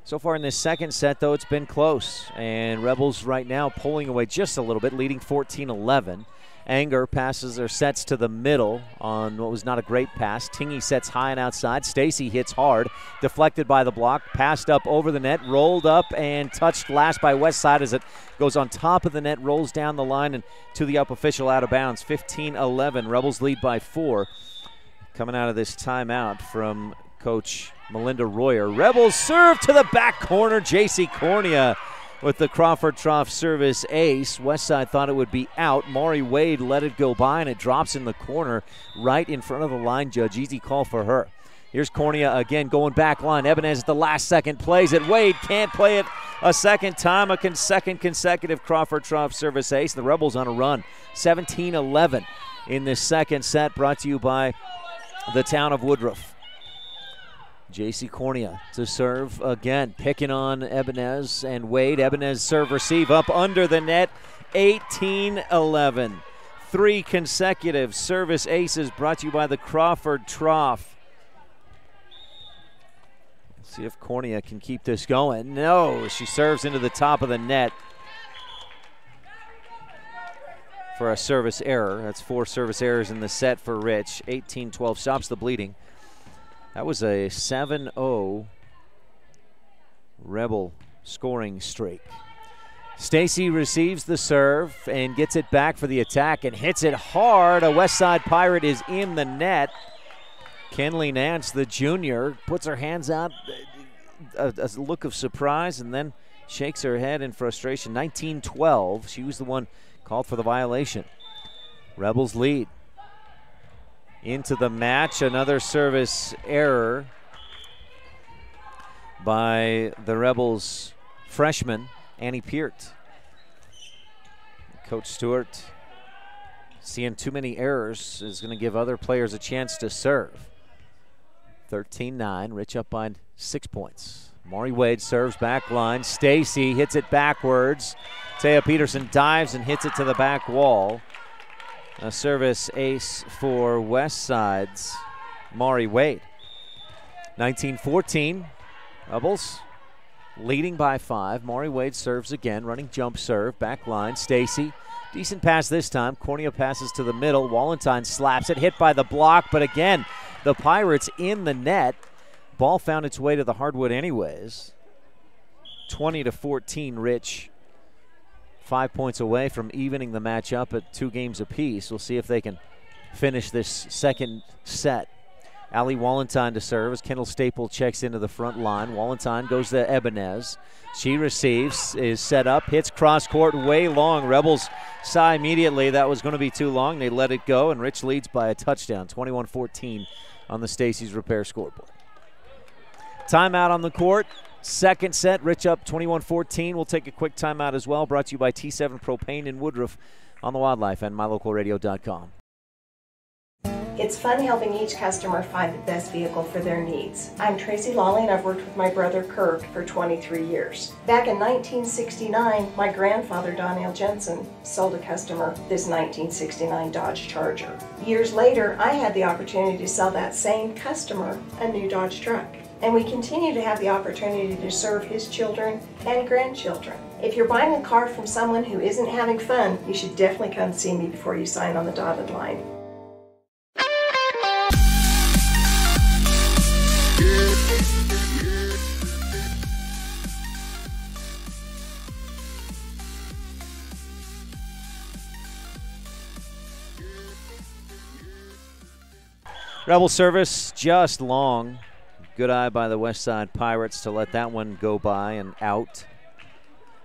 So far in this second set, though, it's been close. And Rebels right now pulling away just a little bit, leading 14-11. Anger passes their sets to the middle on what was not a great pass. Tingy sets high and outside. Stacy hits hard, deflected by the block, passed up over the net, rolled up and touched last by Westside as it goes on top of the net, rolls down the line and to the up official out of bounds. 15-11, Rebels lead by 4. Coming out of this timeout from Coach Melinda Royer. Rebels serve to the back corner. JC Cornea with the Crawford Trough service ace. Westside thought it would be out. Maury Wade let it go by, and it drops in the corner right in front of the line judge. Easy call for her. Here's Cornea again going back line. Ebenez at the last second plays it. Wade can't play it a second time. A second consecutive Crawford Trough service ace. The Rebels on a run. 17-11 in this second set, brought to you by the town of Woodruff. JC Cornea to serve again, picking on Ebenez and Wade. Ebenez serve receive up under the net. 18-11. 3 consecutive service aces brought to you by the Crawford Trough. Let's see if Cornea can keep this going. No, she serves into the top of the net for a service error. That's 4 service errors in the set for Rich. 18-12 stops the bleeding. That was a 7-0 Rebel scoring streak. Stacy receives the serve and gets it back for the attack and hits it hard. A Westside Pirate is in the net. Kenley Nance, the junior, puts her hands out, a look of surprise, and then shakes her head in frustration. 19-12. She was the one called for the violation. Rebels lead into the match. Another service error by the Rebels freshman, Annie Peart. Coach Stewart, seeing too many errors, is going to give other players a chance to serve. 13-9, Rich up by 6 points. Maury Wade serves back line. Stacy hits it backwards. Taya Peterson dives and hits it to the back wall. A service ace for Westside's Maury Wade. 19-14, Rebels leading by 5. Maury Wade serves again, running jump serve, back line. Stacy, decent pass this time. Cornea passes to the middle. Wallenstein slaps it, hit by the block, but again, the Pirates in the net. Ball found its way to the hardwood anyways. 20-14, Rich. 5 points away from evening the match up at 2 games apiece. We'll see if they can finish this second set. Ali Wallenstein to serve as Kendall Staple checks into the front line. Wallenstein goes to Ebenez. She receives, is set up, hits cross court way long. Rebels saw immediately that was going to be too long. They let it go, and Rich leads by a touchdown, 21-14 on the Stacy's Repair scoreboard. Timeout on the court. Second set, Rich up 21-14. We'll take a quick timeout as well. Brought to you by T7 Propane in Woodruff on the Wildlife and MyLocalRadio.com. It's fun helping each customer find the best vehicle for their needs. I'm Tracy Lawley and I've worked with my brother Kirk for 23 years. Back in 1969, my grandfather Donnell Jensen sold a customer this 1969 Dodge Charger. Years later, I had the opportunity to sell that same customer a new Dodge truck. And we continue to have the opportunity to serve his children and grandchildren. If you're buying a car from someone who isn't having fun, you should definitely come see me before you sign on the dotted line. Rebel service just long. Good eye by the West Side Pirates to let that one go by and out.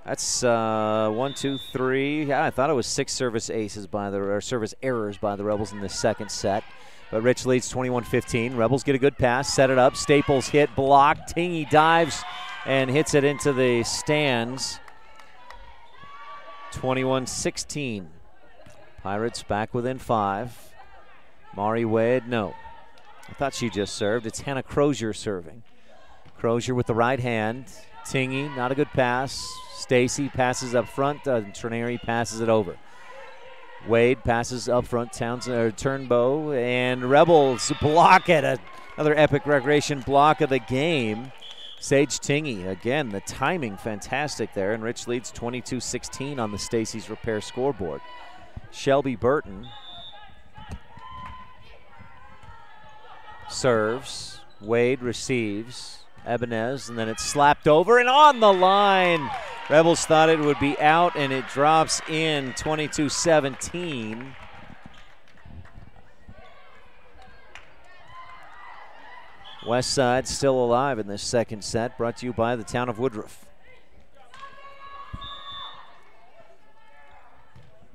That's 1, 2, 3. Yeah, I thought it was 6 service aces by the service errors by the Rebels in the second set. But Rich leads 21-15. Rebels get a good pass, set it up. Staples hit, blocked. Tingy dives and hits it into the stands. 21-16. Pirates back within 5. Maury Wade, no. I thought she just served. It's Hannah Crozier serving. Crozier with the right hand. Tingy, not a good pass. Stacy passes up front. Trineri passes it over. Wade passes up front. Turnbow. And Rebels block it. Another epic recreation block of the game. Sage Tingy, again, the timing fantastic there. And Rich leads 22-16 on the Stacy's Repair scoreboard. Shelby Burton serves. Wade receives. Ebenez, and then it's slapped over and on the line. Rebels thought it would be out, and it drops in 22-17. West Side still alive in this second set, brought to you by the town of Woodruff.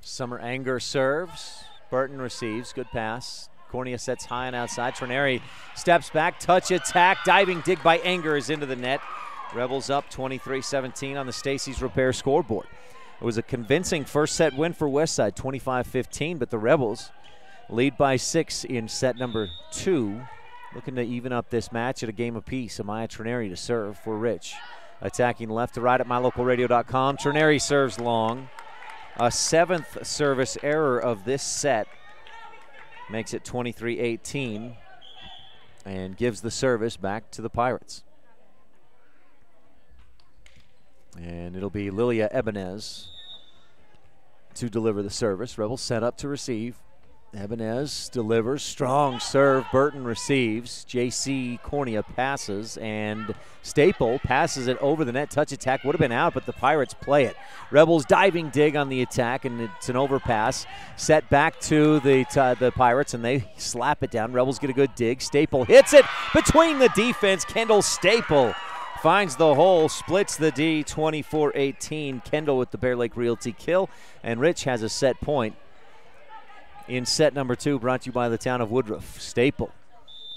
Summer Anger serves. Burton receives. Good pass. Cornea sets high and outside. Trineri steps back, touch attack, diving dig by Anger is into the net. Rebels up 23-17 on the Stacy's Repair scoreboard. It was a convincing first set win for Westside, 25-15, but the Rebels lead by 6 in set number 2. Looking to even up this match at a game apiece. Amaya Trineri to serve for Rich. Attacking left to right at MyLocalRadio.com. Trineri serves long. A 7th service error of this set. Makes it 23-18 and gives the service back to the Pirates. And it'll be Lilia Ebenez to deliver the service. Rebels set up to receive. Ebenez delivers, strong serve. Burton receives. JC Cornea passes, and Staple passes it over the net. Touch attack would have been out, but the Pirates play it. Rebels diving dig on the attack, and it's an overpass. Set back to the Pirates, and they slap it down. Rebels get a good dig. Staple hits it between the defense. Kendall Staple finds the hole, splits the D, 24-18. Kendall with the Bear Lake Realty kill, and Rich has a set point in set number 2, brought to you by the town of Woodruff. Staple,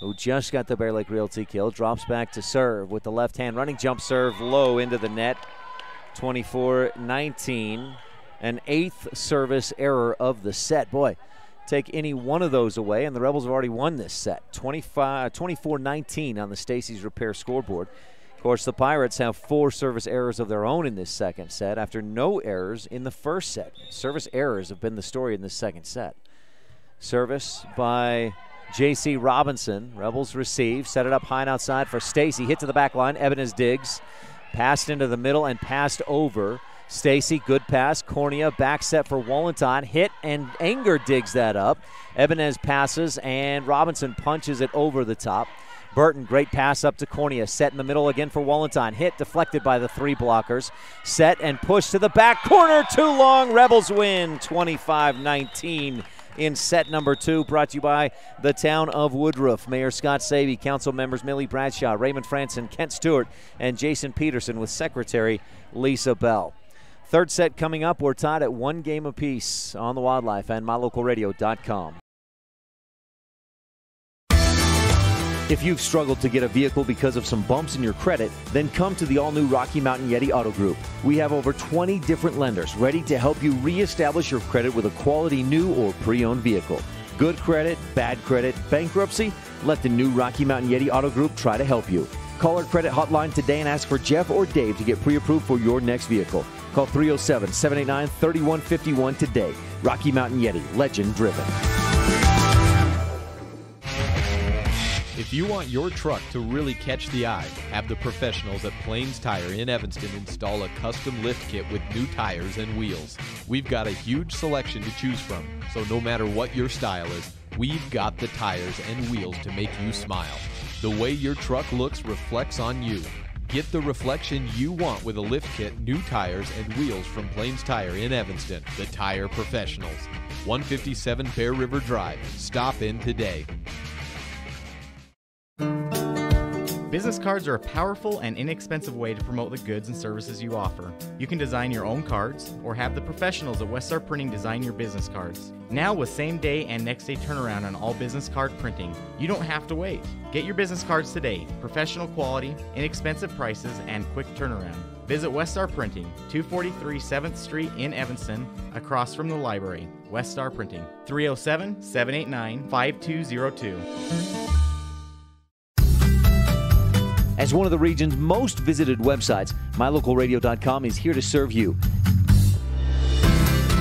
who just got the Bear Lake Realty kill, drops back to serve with the left hand. Running jump serve low into the net. 24-19. An 8th service error of the set. Boy, take any one of those away, and the Rebels have already won this set. 24-19 on the Stacy's Repair scoreboard. Of course, the Pirates have 4 service errors of their own in this second set after no errors in the first set. Service errors have been the story in this second set. Service by J.C. Robinson. Rebels receive, set it up high and outside for Stacy. Hit to the back line. Ebenez digs. Passed into the middle and passed over. Stacy, good pass. Cornea, back set for Wallenton. Hit, and Anger digs that up. Ebenez passes, and Robinson punches it over the top. Burton, great pass up to Cornea. Set in the middle again for Wallenton. Hit, deflected by the 3 blockers. Set and push to the back corner. Too long. Rebels win 25-19 in set number 2. Brought to you by the town of Woodruff. Mayor Scott Sabey, council members Millie Bradshaw, Raymond Franson, Kent Stewart, and Jason Peterson with Secretary Lisa Bell. Third set coming up. We're tied at 1 game apiece on the Wildlife and MyLocalRadio.com. If you've struggled to get a vehicle because of some bumps in your credit, then come to the all-new Rocky Mountain Yeti Auto Group. We have over 20 different lenders ready to help you reestablish your credit with a quality new or pre-owned vehicle. Good credit, bad credit, bankruptcy? Let the new Rocky Mountain Yeti Auto Group try to help you. Call our credit hotline today and ask for Jeff or Dave to get pre-approved for your next vehicle. Call 307-789-3151 today. Rocky Mountain Yeti, legend driven. If you want your truck to really catch the eye, have the professionals at Plains Tire in Evanston install a custom lift kit with new tires and wheels. We've got a huge selection to choose from, so no matter what your style is, we've got the tires and wheels to make you smile. The way your truck looks reflects on you. Get the reflection you want with a lift kit, new tires, and wheels from Plains Tire in Evanston, the tire professionals. 157 Bear River Drive. Stop in today. Business cards are a powerful and inexpensive way to promote the goods and services you offer. You can design your own cards or have the professionals at Westar Printing design your business cards. Now with same-day and next-day turnaround on all business card printing, you don't have to wait. Get your business cards today. Professional quality, inexpensive prices, and quick turnaround. Visit Westar Printing, 243 7th Street in Evanston, across from the library. Westar Printing, 307-789-5202. As one of the region's most visited websites, MyLocalRadio.com is here to serve you.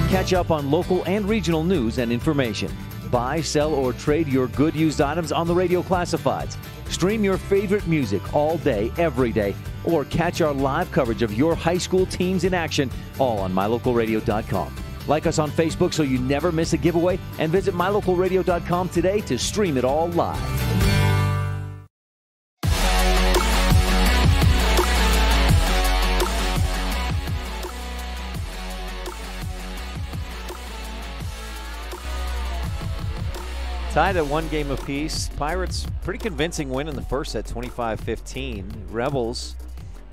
Catch up on local and regional news and information. Buy, sell, or trade your good used items on the radio classifieds. Stream your favorite music all day, every day, or catch our live coverage of your high school teams in action, all on MyLocalRadio.com. Like us on Facebook so you never miss a giveaway, and visit MyLocalRadio.com today to stream it all live. Tied at 1 game apiece. Pirates, pretty convincing win in the first set, 25-15. Rebels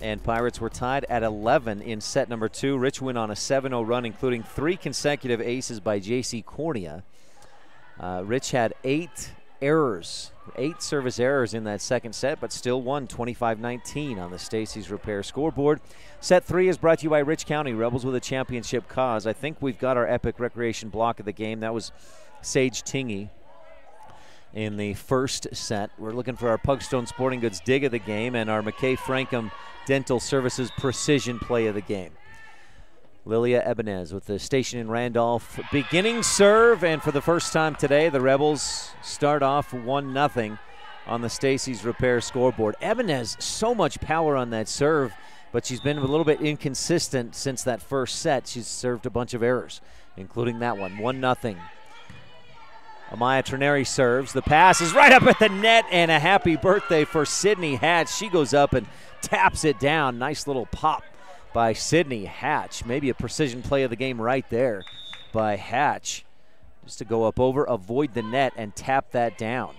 and Pirates were tied at 11 in set number 2. Rich went on a 7-0 run, including 3 consecutive aces by J.C. Cornea. Rich had 8 errors, 8 service errors in that second set, but still won 25-19 on the Stacy's Repair scoreboard. Set 3 is brought to you by Rich County. Rebels with a championship cause. I think we've got our epic recreation block of the game. That was Sage Tingey in the first set. We're looking for our Pugstone Sporting Goods dig of the game and our McKay Frankham Dental Services precision play of the game. Lilia Ebenez with the station in Randolph beginning serve, and for the first time today, the Rebels start off 1-0 on the Stacy's Repair scoreboard. Ebenez, so much power on that serve, but she's been a little bit inconsistent since that first set. She's served a bunch of errors, including that one. 1-0. Amaya Trineri serves. The pass is right up at the net, and a happy birthday for Sydney Hatch. She goes up and taps it down. Nice little pop by Sydney Hatch. Maybe a precision play of the game right there by Hatch. Just to go up over, avoid the net, and tap that down.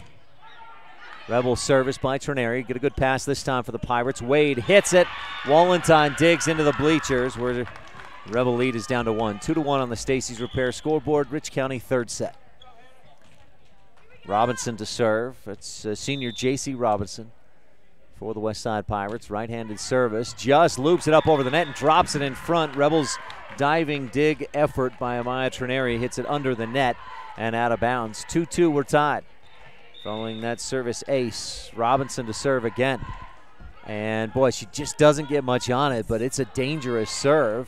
Rebel service by Trineri. Get a good pass this time for the Pirates. Wade hits it. Wallenton digs into the bleachers where the Rebel lead is down to 1. 2-1 on the Stacy's Repair scoreboard. Rich County third set. Robinson to serve. It's senior J.C. Robinson for the West Side Pirates. Right-handed service. Just loops it up over the net and drops it in front. Rebels diving dig effort by Amaya Trineri. Hits it under the net and out of bounds. 2-2, we're tied. Following that service ace. Robinson to serve again. And boy, she just doesn't get much on it, but it's a dangerous serve.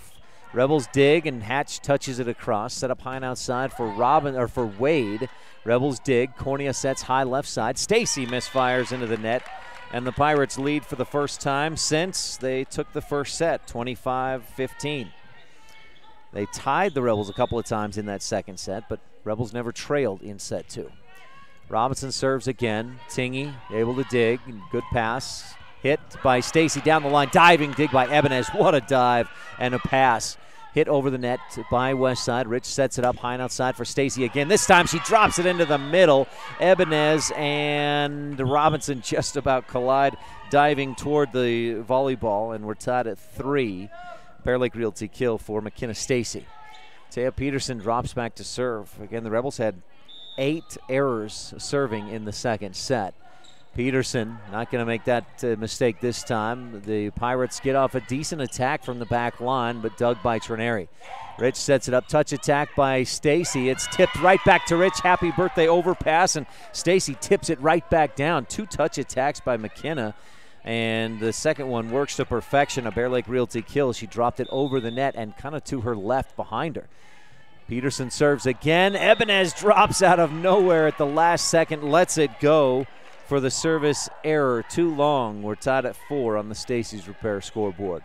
Rebels dig and Hatch touches it across. Set up high and outside for Wade. Rebels dig. Cornea sets high left side. Stacy misfires into the net. And the Pirates lead for the first time since they took the first set, 25-15. They tied the Rebels a couple of times in that second set, but Rebels never trailed in set 2. Robinson serves again. Tingy able to dig. Good pass. Hit by Stacy down the line. Diving dig by Ibanez. What a dive and a pass. Hit over the net by Westside. Rich sets it up high and outside for Stacy again. This time she drops it into the middle. Ibanez and Robinson just about collide, diving toward the volleyball, and we're tied at 3. Bear Lake Realty kill for McKenna Stacy. Taya Peterson drops back to serve. Again, the Rebels had 8 errors serving in the second set. Peterson not going to make that mistake this time. The Pirates get off a decent attack from the back line, but dug by Trineri. Rich sets it up, touch attack by Stacy. It's tipped right back to Rich. Happy birthday overpass, and Stacy tips it right back down. 2 touch attacks by McKenna, and the second one works to perfection. A Bear Lake Realty kill. She dropped it over the net and kind of to her left behind her. Peterson serves again. Ibanez drops out of nowhere at the last second, lets it go for the service error. Too long. We're tied at 4 on the Stacy's Repair scoreboard.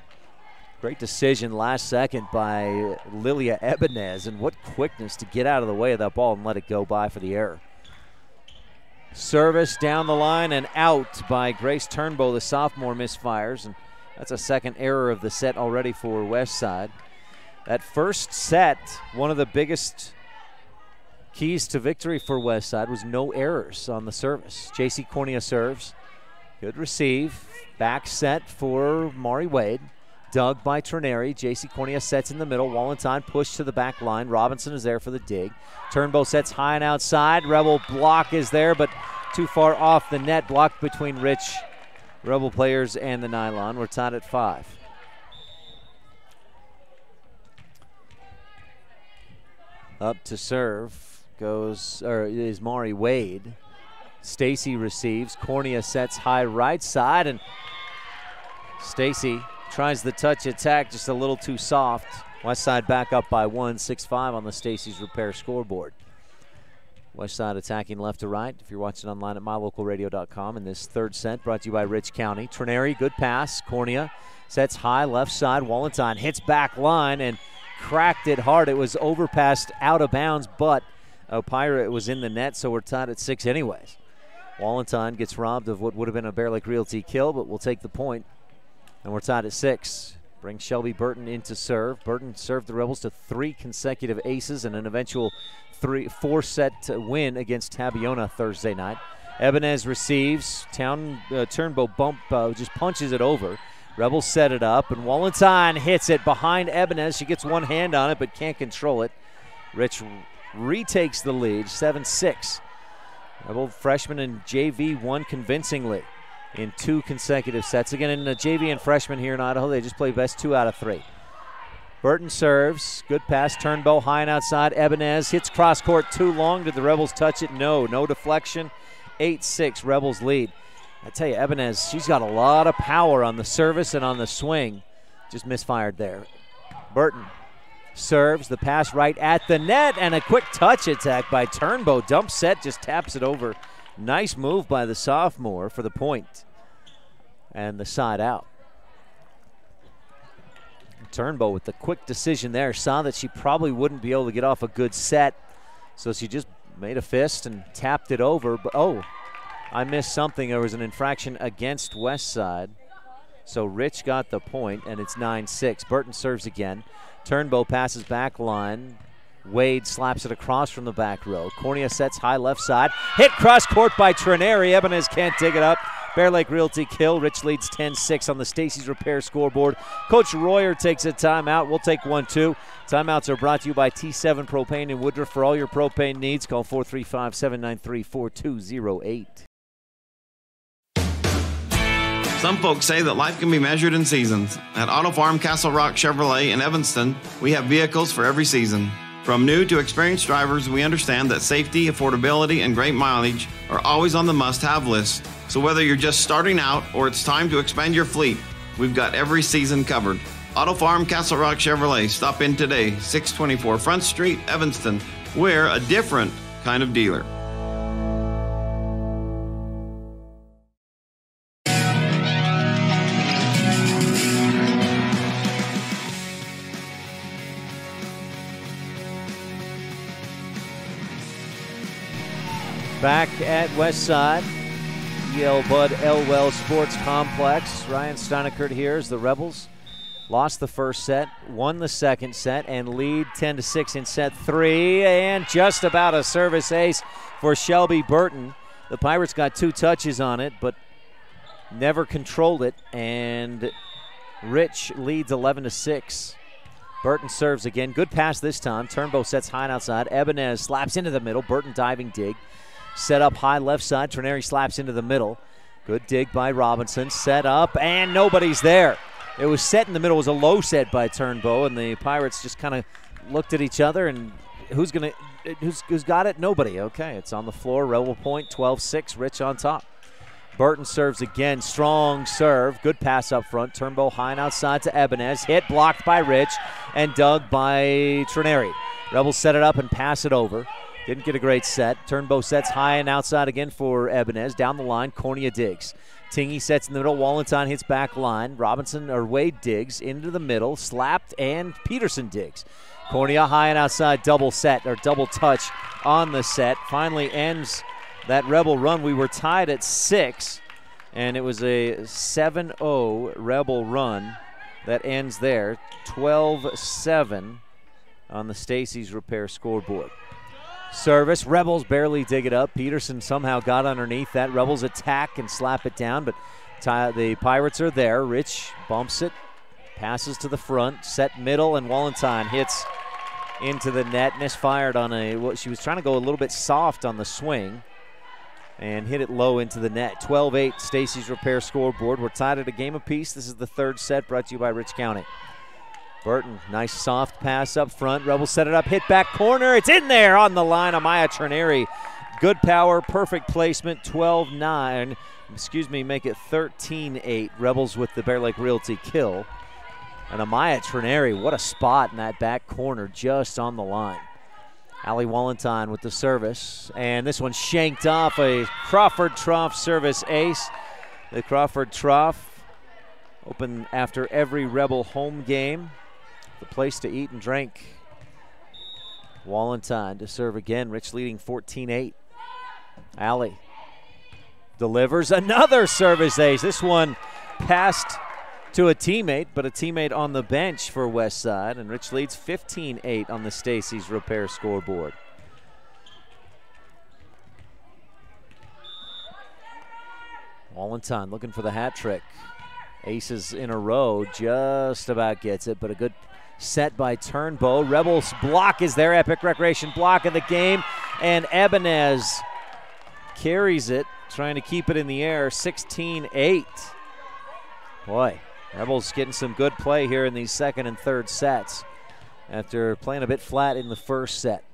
Great decision last second by Lilia Ibanez, and what quickness to get out of the way of that ball and let it go by for the error. Service down the line and out by Grace Turnbow. The sophomore misfires, and that's a second error of the set already for Westside. That first set, one of the biggest keys to victory for Westside was no errors on the service. J.C. Cornea serves. Good receive. Back set for Mari Wade. Dug by Trineri. J.C. Cornea sets in the middle. Wallenstein pushed to the back line. Robinson is there for the dig. Turnbow sets high and outside. Rebel block is there, but too far off the net. Blocked between Rich, Rebel players, and the nylon. We're tied at 5. Up to serve is Mari Wade. Stacy receives. Cornea sets high right side, and Stacy tries the touch attack just a little too soft. Westside back up by 1, 6-5 on the Stacy's Repair scoreboard. Westside attacking left to right. If you're watching online at mylocalradio.com in this third set, brought to you by Rich County. Trineri, good pass. Cornea sets high left side. Wallenstein hits back line and cracked it hard. It was overpassed out of bounds, but Pirate was in the net, so we're tied at 6 anyways. Wallenstein gets robbed of what would have been a Bear Lake Realty kill, but we'll take the point, and we're tied at 6. Brings Shelby Burton in to serve. Burton served the Rebels to 3 consecutive aces and an eventual 4-set win against Tabiona Thursday night. Ibanez receives. Turnbow bump just punches it over. Rebels set it up, and Wallenstein hits it behind Ibanez. She gets one hand on it, but can't control it. Rich retakes the lead, 7-6. Rebel freshman and JV won convincingly in 2 consecutive sets. Again, in the JV and freshman here in Idaho, they just play best 2 out of 3. Burton serves. Good pass. Turnbow high and outside. Ibanez hits cross court too long. Did the Rebels touch it? No. No deflection. 8-6. Rebels lead. I tell you, Ibanez, she's got a lot of power on the service and on the swing. Just misfired there. Burton serves. The pass right at the net, and a quick touch attack by Turnbow. Dump set, just taps it over. Nice move by the sophomore for the point. And the side out. Turnbow with the quick decision there. Saw that she probably wouldn't be able to get off a good set, so she just made a fist and tapped it over. But I missed something. There was an infraction against Westside. So Rich got the point, and it's 9-6. Burton serves again. Turnbow passes back line. Wade slaps it across from the back row. Cornea sets high left side. Hit cross court by Trineri. Ibanez can't dig it up. Bear Lake Realty kill. Rich leads 10-6 on the Stacy's Repair scoreboard. Coach Royer takes a timeout. We'll take 1, 2. Timeouts are brought to you by T7 Propane in Woodruff. For all your propane needs, call 435-793-4208. Some folks say that life can be measured in seasons. At Auto Farm Castle Rock Chevrolet in Evanston, we have vehicles for every season. From new to experienced drivers, we understand that safety, affordability, and great mileage are always on the must-have list. So whether you're just starting out or it's time to expand your fleet, we've got every season covered. Auto Farm Castle Rock Chevrolet. Stop in today, 624 Front Street, Evanston. We're a different kind of dealer. Back at Westside, E.L. Bud Elwell Sports Complex. Ryan Steineckert here as the Rebels lost the first set, won the second set, and lead 10-6 in set 3. And just about a service ace for Shelby Burton. The Pirates got 2 touches on it, but never controlled it. And Rich leads 11-6. Burton serves again. Good pass this time. Turnbow sets high and outside. Ebenez slaps into the middle. Burton diving dig. Set up high left side. Trenary slaps into the middle. Good dig by Robinson. Set up, and nobody's there. It was set in the middle. It was a low set by Turnbow, and the Pirates just kind of looked at each other, and who's got it? Nobody. Okay, it's on the floor. Rebel point, 12-6. Rich on top. Burton serves again. Strong serve. Good pass up front. Turnbow high and outside to Ebenez. Hit blocked by Rich and dug by Trenary. Rebels set it up and pass it over. Didn't get a great set. Turnbow sets high and outside again for Ebenez. Down the line, Cornea digs. Tingy sets in the middle. Wallenstein hits back line. Wade digs into the middle. Slapped, and Peterson digs. Cornea high and outside, double set or double touch on the set. Finally ends that Rebel run. We were tied at 6, and it was a 7-0 Rebel run that ends there. 12-7 on the Stacy's Repair scoreboard. Service, Rebels barely dig it up. Peterson somehow got underneath that. Rebels attack and slap it down, but the Pirates are there. Rich bumps it, passes to the front, set middle, and Wallenstein hits into the net. Misfired on she was trying to go a little bit soft on the swing and hit it low into the net. 12-8 Stacy's Repair scoreboard. We're tied at a game apiece. This is the third set, brought to you by Rich County. Burton, nice soft pass up front. Rebels set it up, hit back corner. It's in there on the line. Amaya Trenary, good power, perfect placement. 12-9, make it 13-8. Rebels with the Bear Lake Realty kill. And Amaya Trenary, what a spot in that back corner, just on the line. Allie Wallenstein with the service, and this one shanked off. A Crawford Trough service ace. The Crawford Trough open after every Rebel home game. The place to eat and drink. Wallenstein to serve again. Rich leading 14-8. Allie delivers another service ace. This one passed to a teammate, but a teammate on the bench for Westside, and Rich leads 15-8 on the Stacy's Repair scoreboard. Wallenstein looking for the hat trick. Aces in a row, just about gets it, but a good set by Turnbow. Rebels block is their Epic Recreation block of the game, and Ebenez carries it, trying to keep it in the air. 16-8. Boy, Rebels getting some good play here in these second and third sets after playing a bit flat in the first set.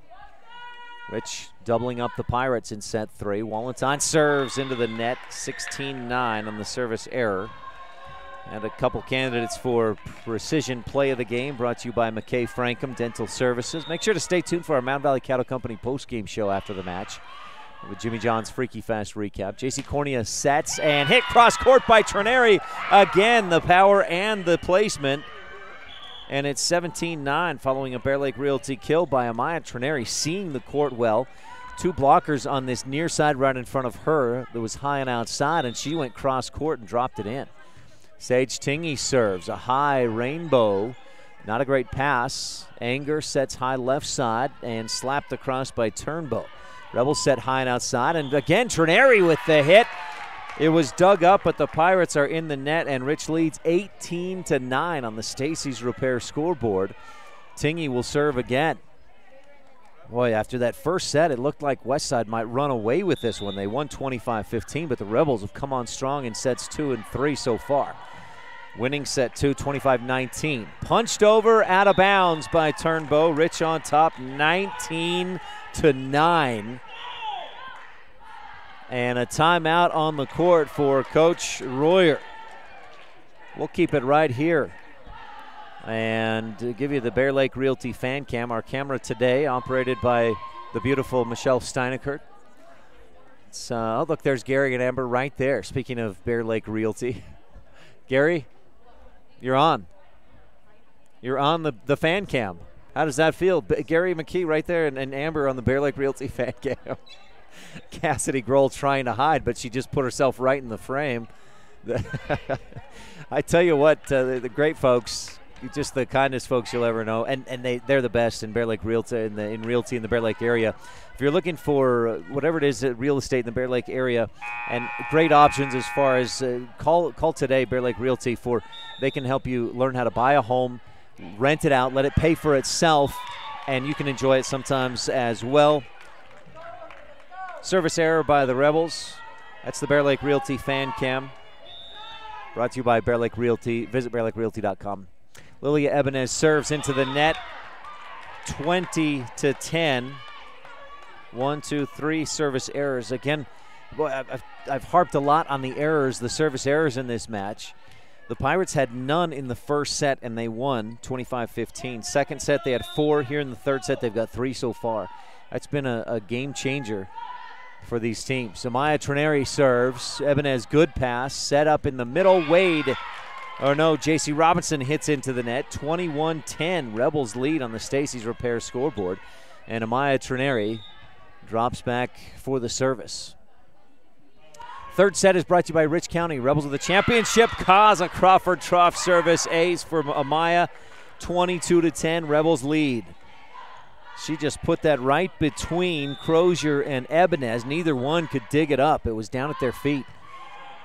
Rich doubling up the Pirates in set 3. Wallenstein serves into the net. 16-9 on the service error. And a couple candidates for Precision Play of the Game, brought to you by McKay Frankham Dental Services. Make sure to stay tuned for our Mountain Valley Cattle Company post-game show after the match with Jimmy John's Freaky Fast recap. J.C. Cornea sets and hit cross court by Trenary. Again, the power and the placement. And it's 17-9 following a Bear Lake Realty kill by Amaya Trenary, seeing the court well. 2 blockers on this near side right in front of her that was high and outside, and she went cross court and dropped it in. Sage Tingy serves a high rainbow. Not a great pass. Anger sets high left side and slapped across by Turnbow. Rebels set high and outside, and again Trenary with the hit. It was dug up, but the Pirates are in the net, and Rich leads 18-9 on the Stacy's Repair scoreboard. Tingy will serve again. Boy, after that first set, it looked like Westside might run away with this one. They won 25-15, but the Rebels have come on strong in sets 2 and 3 so far. Winning set 2, 25-19. Punched over, out of bounds by Turnbow. Rich on top, 19-9. And a timeout on the court for Coach Royer. We'll keep it right here and give you the Bear Lake Realty fan cam. Our camera today operated by the beautiful Michelle Steineckert. Oh, look, there's Gary and Amber right there. Speaking of Bear Lake Realty. Gary, you're on. You're on the fan cam. How does that feel? Gary McKee right there and Amber on the Bear Lake Realty fan cam. Cassidy Grohl trying to hide, but she just put herself right in the frame. I tell you what, the great folks, just the kindest folks you'll ever know, and they're the best in Bear Lake Realty, in Realty in the Bear Lake area. If you're looking for whatever it is, real estate in the Bear Lake area, and great options as far as call today, Bear Lake Realty, they can help you learn how to buy a home, rent it out, let it pay for itself, and you can enjoy it sometimes as well. Service error by the Rebels. That's the Bear Lake Realty fan cam. Brought to you by Bear Lake Realty. Visit bearlakerealty.com. Lilia Ebenez serves into the net. 20-10. 1, 2, 3 service errors. Again, boy, I've harped a lot on the errors, the service errors in this match. The Pirates had none in the first set, and they won 25-15. Second set, they had 4. Here in the third set, they've got 3 so far. That's been a game changer for these teams. Amaya Trineri serves. Ebenez, good pass. Set up in the middle. Wade. Oh no, J.C. Robinson hits into the net. 21-10. Rebels lead on the Stacy's Repair scoreboard. And Amaya Trineri drops back for the service. Third set is brought to you by Rich County. Rebels with the championship. Kaza Crawford trough service. Ace for Amaya. 22-10. Rebels lead. She just put that right between Crozier and Ebenez. Neither one could dig it up. It was down at their feet.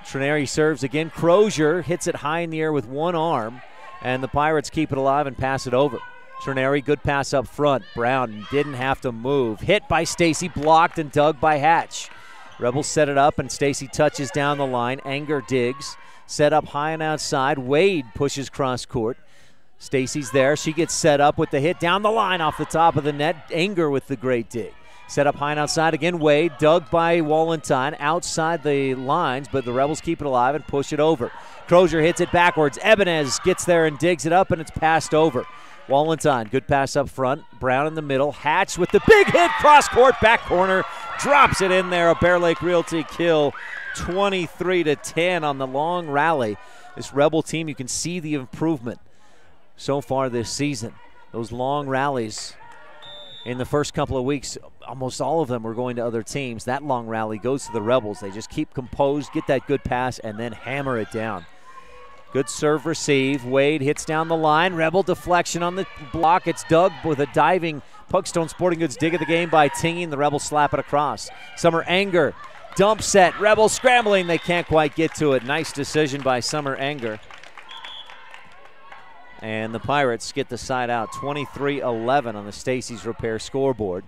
Trineri serves again. Crozier hits it high in the air with one arm, and the Pirates keep it alive and pass it over. Trineri, good pass up front. Brown didn't have to move. Hit by Stacy, blocked and dug by Hatch. Rebels set it up, and Stacy touches down the line. Anger digs. Set up high and outside. Wade pushes cross court. Stacy's there. She gets set up with the hit down the line off the top of the net. Anger with the great dig. Set up high and outside again. Wade dug by Wallenstein outside the lines, but the Rebels keep it alive and push it over. Crozier hits it backwards. Ebenez gets there and digs it up, and it's passed over. Wallenstein, good pass up front. Brown in the middle. Hatch with the big hit. Cross court, back corner. Drops it in there. A Bear Lake Realty kill. 23-10 on the long rally. This Rebel team, you can see the improvement so far this season. Those long rallies in the first couple of weeks, almost all of them were going to other teams. That long rally goes to the Rebels. They just keep composed, get that good pass, and then hammer it down. Good serve receive. Wade hits down the line. Rebel deflection on the block. It's dug with a diving Pugstone Sporting Goods dig of the game by Tingy, and the Rebels slap it across. Summer Anger, dump set. Rebels scrambling. They can't quite get to it. Nice decision by Summer Anger. And the Pirates get the side out. 23-11 on the Stacy's Repair scoreboard.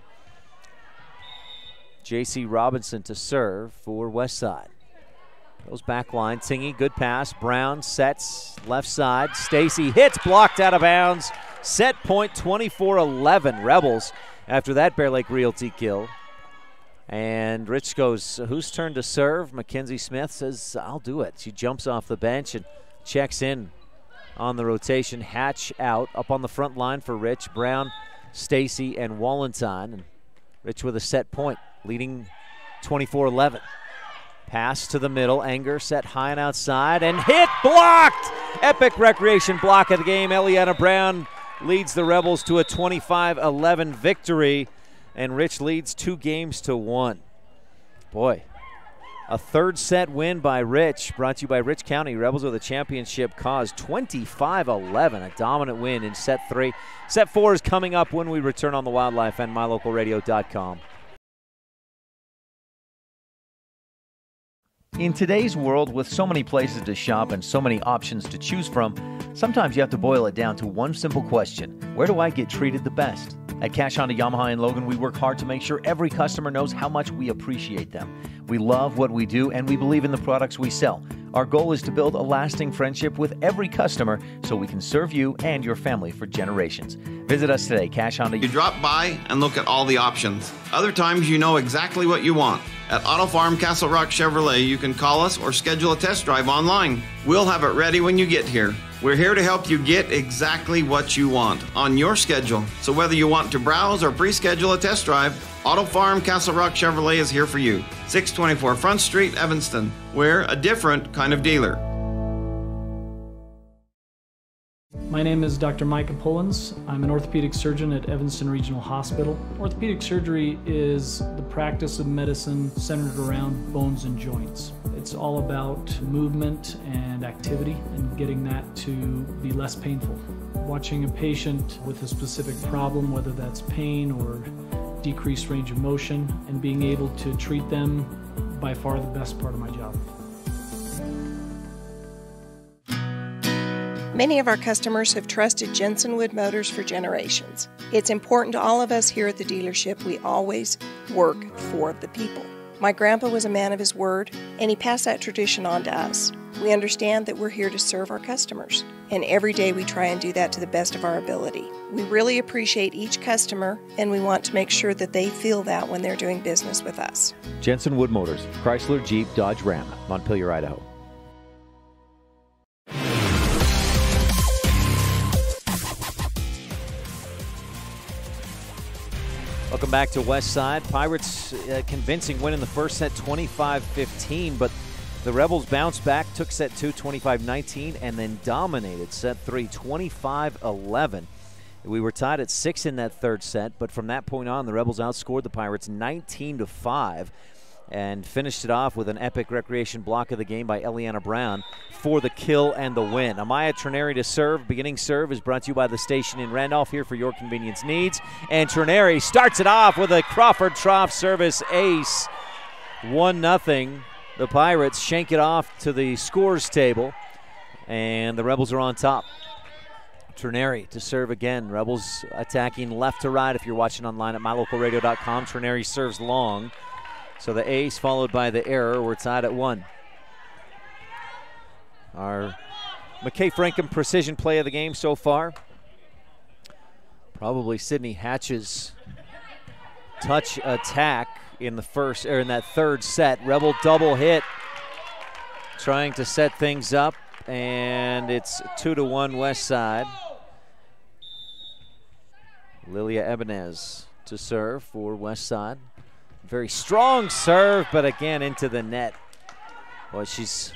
J.C. Robinson to serve for Westside. Goes back line. Tingy, good pass. Brown sets left side. Stacy hits, blocked out of bounds. Set point 24-11 Rebels after that Bear Lake Realty kill. And Rich goes, whose turn to serve? Mackenzie Smith says, I'll do it. She jumps off the bench and checks in on the rotation. Hatch out, up on the front line for Rich. Brown, Stacy, and Wallenstein. And Rich with a set point, leading 24-11. Pass to the middle. Anger set high and outside, and hit, blocked! Epic recreation block of the game. Eliana Brown leads the Rebels to a 25-11 victory, and Rich leads 2-1. Boy, a third set win by Rich, brought to you by Rich County. Rebels with a championship cause. 25-11, a dominant win in set 3. Set 4 is coming up when we return on the Wildlife and mylocalradio.com. In today's world, with so many places to shop and so many options to choose from, sometimes you have to boil it down to one simple question: where do I get treated the best? At Cash Honda Yamaha in Logan, we work hard to make sure every customer knows how much we appreciate them. We love what we do, and we believe in the products we sell. Our goal is to build a lasting friendship with every customer so we can serve you and your family for generations. Visit us today, Cash Honda. You drop by and look at all the options. Other times you know exactly what you want. At Auto Farm Castle Rock Chevrolet, you can call us or schedule a test drive online. We'll have it ready when you get here. We're here to help you get exactly what you want on your schedule. So whether you want to browse or pre-schedule a test drive, Auto Farm Castle Rock Chevrolet is here for you. 624 Front Street, Evanston. We're a different kind of dealer. My name is Dr. Micah Pullins. I'm an orthopedic surgeon at Evanston Regional Hospital. Orthopedic surgery is the practice of medicine centered around bones and joints. It's all about movement and activity and getting that to be less painful. Watching a patient with a specific problem, whether that's pain or decreased range of motion, and being able to treat them, by far the best part of my job. Many of our customers have trusted Jensen Wood Motors for generations. It's important to all of us here at the dealership we always work for the people. My grandpa was a man of his word, and he passed that tradition on to us. We understand that we're here to serve our customers, and every day we try and do that to the best of our ability. We really appreciate each customer, and we want to make sure that they feel that when they're doing business with us. Jensen Wood Motors, Chrysler, Jeep, Dodge, Ram, Montpelier, Idaho. Welcome back to Westside. Pirates convincing win in the first set, 25-15, but the Rebels bounced back, took set 2, 25-19, and then dominated set 3, 25-11. We were tied at 6 in that third set, but from that point on, the Rebels outscored the Pirates 19-5 and finished it off with an epic recreation block of the game by Eliana Brown for the kill and the win. Amaya Trineri to serve. Beginning serve is brought to you by the station in Randolph, here for your convenience needs. And Trineri starts it off with a Crawford Trough service ace. 1-0. The Pirates shank it off to the scores table, and the Rebels are on top. Trineri to serve again. Rebels attacking left to right if you're watching online at mylocalradio.com. Trineri serves long. So the ace followed by the error. We're tied at 1. Our McKay Franken precision play of the game so far. Probably Sydney Hatch's touch attack in the first, or in that third set. Rebel double hit, trying to set things up, and it's 2-1 West Side. Lilia Ebenez to serve for West Side. Very strong serve, but again into the net. Boy, she's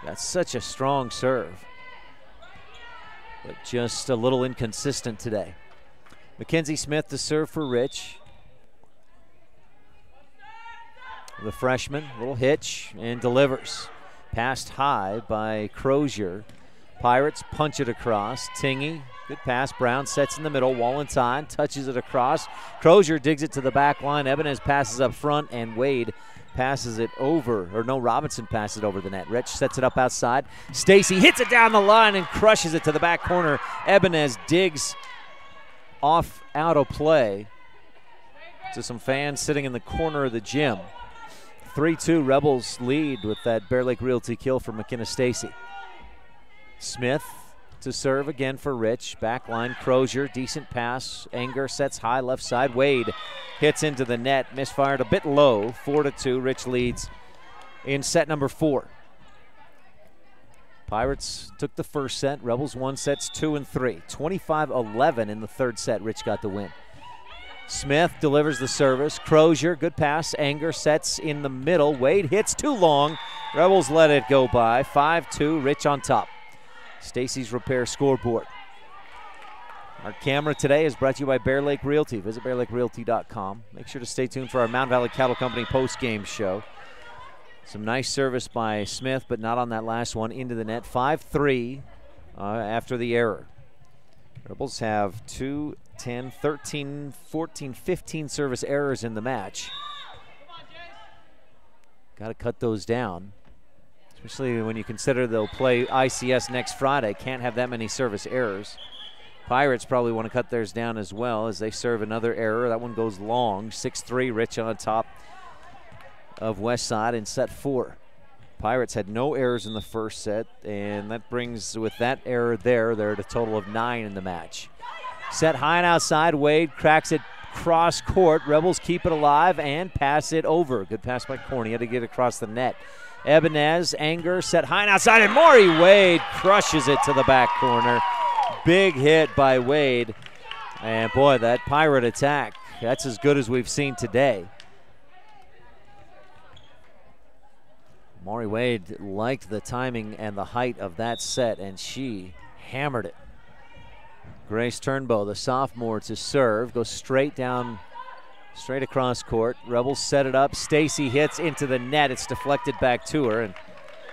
got such a strong serve, but just a little inconsistent today. Mackenzie Smith to serve for Rich. The freshman, little hitch, and delivers. Passed high by Crozier. Pirates punch it across. Tingy, good pass. Brown sets in the middle. Wallenstein touches it across. Crozier digs it to the back line. Ebenez passes up front, and Wade passes it over. Or no, Robinson passes it over the net. Rich sets it up outside. Stacy hits it down the line and crushes it to the back corner. Ebenez digs off out of play to some fans sitting in the corner of the gym. 3-2 Rebels lead with that Bear Lake Realty kill for McKenna Stacy. Smith to serve again for Rich. Back line, Crozier, decent pass. Anger sets high left side. Wade hits into the net, misfired a bit low. 4-2, Rich leads in set number 4. Pirates took the first set. Rebels won sets 2 and 3. 25-11 in the third set. Rich got the win. Smith delivers the service. Crozier, good pass. Anger sets in the middle. Wade hits too long. Rebels let it go by. 5-2, Rich on top. Stacy's Repair scoreboard. Our camera today is brought to you by Bear Lake Realty. Visit bearlakerealty.com. Make sure to stay tuned for our Mountain Valley Cattle Company post-game show. Some nice service by Smith, but not on that last one. Into the net. 5-3 after the error. Rebels have 2, 10, 13, 14, 15 service errors in the match. Got to cut those down, especially when you consider they'll play ICS next Friday. Can't have that many service errors. Pirates probably want to cut theirs down as well as they serve another error. That one goes long. 6-3, Rich on top of West Side in set 4. Pirates had no errors in the first set, and that brings, with that error there, they're at a total of 9 in the match. Set high and outside. Wade cracks it cross court. Rebels keep it alive and pass it over. Good pass by Cornea to get across the net. Ebenez, Anger, set high and outside, and Maury Wade crushes it to the back corner. Big hit by Wade. And boy, that Pirate attack, that's as good as we've seen today. Maury Wade liked the timing and the height of that set, and she hammered it. Grace Turnbow, the sophomore, to serve. Goes straight down, straight across court. Rebels set it up. Stacy hits into the net. It's deflected back to her, and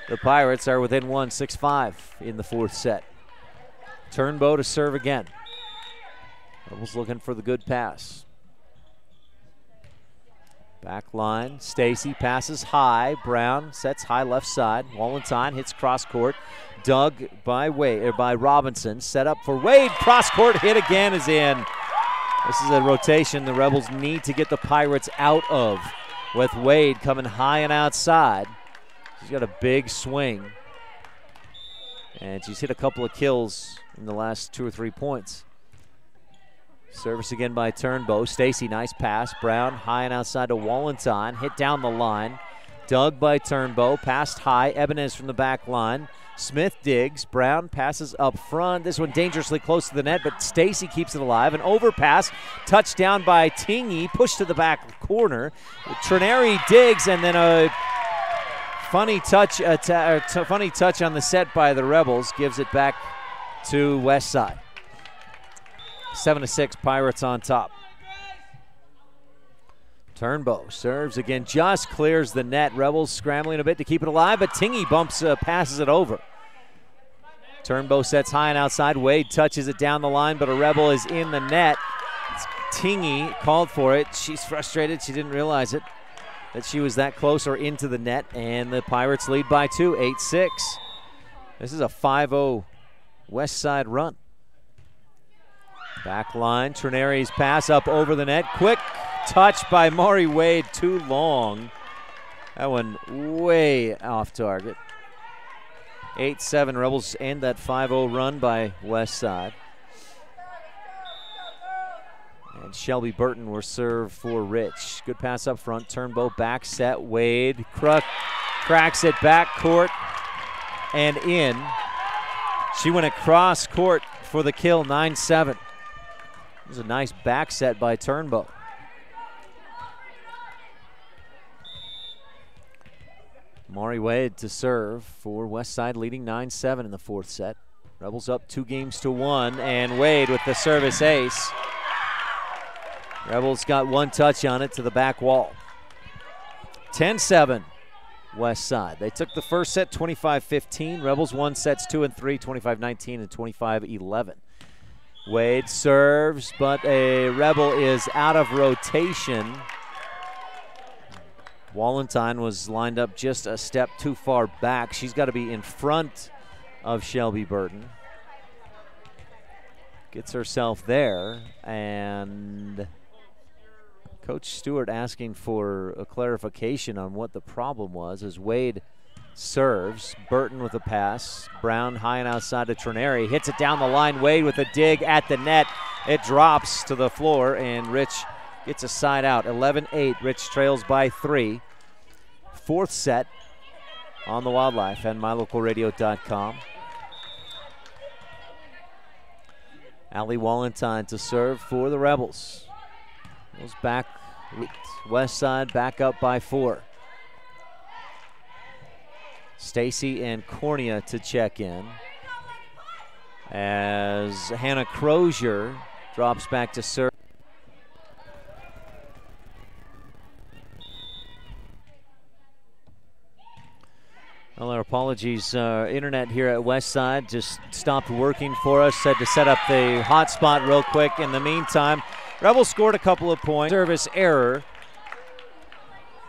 the Pirates are within one, 6-5 in the fourth set. Turnbow to serve again. Rebels looking for the good pass. Back line, Stacy passes high. Brown sets high left side. Wallenstein hits cross court. Dug by Robinson. Set up for Wade. Cross court hit again is in. This is a rotation the Rebels need to get the Pirates out of, with Wade coming high and outside. She's got a big swing, and she's hit a couple of kills in the last 2 or 3 points. Service again by Turnbow. Stacy, nice pass. Brown high and outside to Wallenstein. Hit down the line. Dug by Turnbow. Passed high. Ebenez from the back line. Smith digs. Brown passes up front. This one dangerously close to the net, but Stacy keeps it alive. An overpass. Touchdown by Tingy. Pushed to the back corner. Trineri digs, and then a funny touch on the set by the Rebels. Gives it back to Westside. 7-6, Pirates on top. Turnbow serves again, just clears the net. Rebels scrambling a bit to keep it alive, but Tingy passes it over. Turnbow sets high and outside. Wade touches it down the line, but a Rebel is in the net. Tingy called for it. She's frustrated. She didn't realize it, that she was that close or into the net, and the Pirates lead by 2, 8-6. This is a 5-0 West Side run. Back line, Trineri's pass up over the net. Quick touch by Maury Wade, too long. That one way off target. 8-7, Rebels end that 5-0 run by West Side. And Shelby Burton will serve for Rich. Good pass up front, Turnbow back set, Wade cracks it back court and in. She went across court for the kill, 9-7. It was a nice back set by Turnbow. Maury Wade to serve for Westside, leading 9-7 in the fourth set. Rebels up 2-1, and Wade with the service ace. Rebels got one touch on it to the back wall. 10-7, Westside. They took the first set 25-15. Rebels won sets 2 and 3, 25-19 and 25-11. Wade serves, but a Rebel is out of rotation. Wallenstein was lined up just a step too far back. She's got to be in front of Shelby Burton. Gets herself there, and Coach Stewart asking for a clarification on what the problem was as Wade serves. Burton with a pass. Brown high and outside to Trineri. Hits it down the line. Wade with a dig at the net. It drops to the floor, and Rich gets a side out. 11-8. Rich trails by 3. Fourth set on the Wildlife and mylocalradio.com. Allie Wallenstein to serve for the Rebels. Goes back, West Side back up by 4. Stacy and Cornea to check in, as Hannah Crozier drops back to serve. Well, our apologies. Internet here at Westside just stopped working for us. Had to set up the hotspot real quick. In the meantime, Rebels scored a couple of points. Service error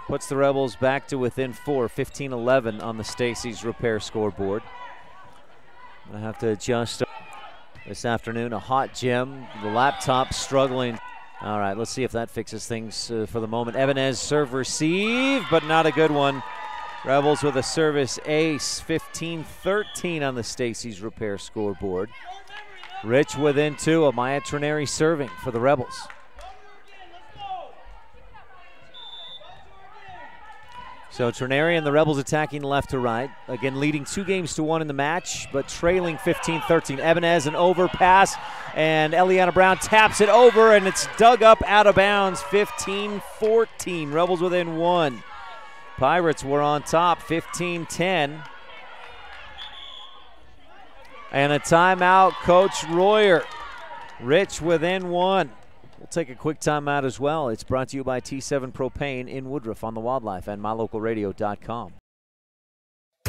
puts the Rebels back to within 4, 15-11 on the Stacy's repair scoreboard. I have to adjust this afternoon. A hot gym. The laptop struggling. All right, let's see if that fixes things for the moment. Ebenez serve receive, but not a good one. Rebels with a service ace, 15-13 on the Stacy's repair scoreboard. Rich within 2, Amaya Trineri serving for the Rebels. So Trineri and the Rebels attacking left to right. Again, leading 2-1 in the match, but trailing 15-13. Ebenez, an overpass, and Eliana Brown taps it over, and it's dug up out of bounds, 15-14. Rebels within 1. Pirates were on top, 15-10. And a timeout, Coach Royer. Rich within one. We'll take a quick timeout as well. It's brought to you by T7 Propane in Woodruff on the Wildlife and MyLocalRadio.com.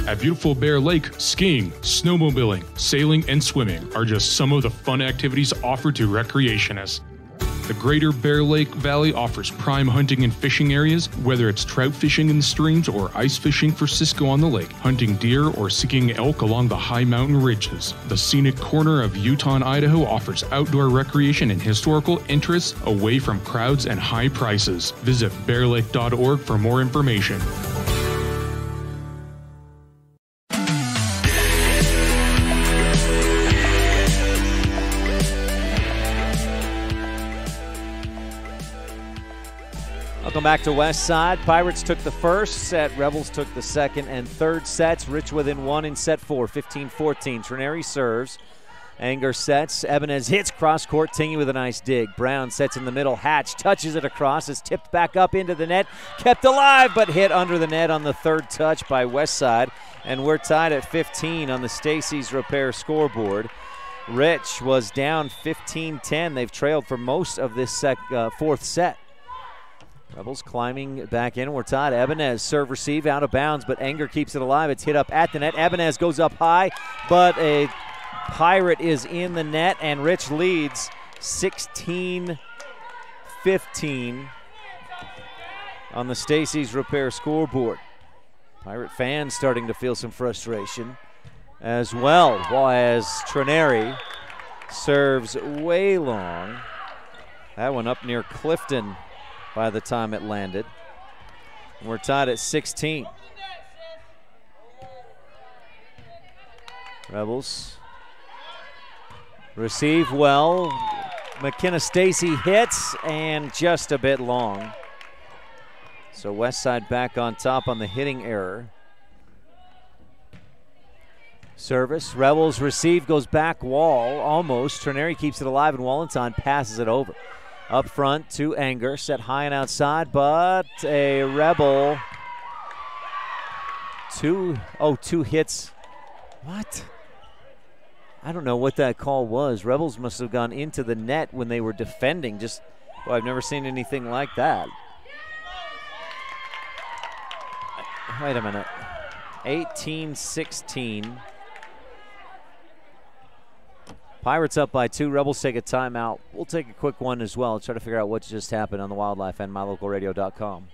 At beautiful Bear Lake, skiing, snowmobiling, sailing, and swimming are just some of the fun activities offered to recreationists. The Greater Bear Lake Valley offers prime hunting and fishing areas, whether it's trout fishing in the streams or ice fishing for Cisco on the lake, hunting deer or seeking elk along the high mountain ridges. The scenic corner of Utah, Idaho offers outdoor recreation and historical interests away from crowds and high prices. Visit bearlake.org for more information. Welcome back to West Side. Pirates took the first set. Rebels took the second and third sets. Rich within one in set 4, 15-14. Trineri serves. Anger sets. Ebenez hits cross-court. Tingy with a nice dig. Brown sets in the middle. Hatch touches it across. Is tipped back up into the net. Kept alive, but hit under the net on the third touch by West Side. And we're tied at 15 on the Stacy's Repair scoreboard. Rich was down 15-10. They've trailed for most of this fourth set. Rebels climbing back in. We're tied. Ebenez serve receive out of bounds, but Anger keeps it alive. It's hit up at the net. Ebenez goes up high, but a Pirate is in the net, and Rich leads 16-15 on the Stacy's Repair scoreboard. Pirate fans starting to feel some frustration as well, while as Trineri serves way long. That one up near Clifton by the time it landed. We're tied at 16. Rebels receive well. McKenna Stacy hits and just a bit long. So West Side back on top on the hitting error. Service, Rebels receive, goes back wall, almost. Trineri keeps it alive and Wallenstein passes it over. Up front to Anger, set high and outside, but a Rebel. Two hits. What? I don't know what that call was. Rebels must have gone into the net when they were defending. I've never seen anything like that. Wait a minute. 18-16. Pirates up by 2. Rebels take a timeout. We'll take a quick one as well. Try to figure out what just happened on the Wildlife and MyLocalRadio.com.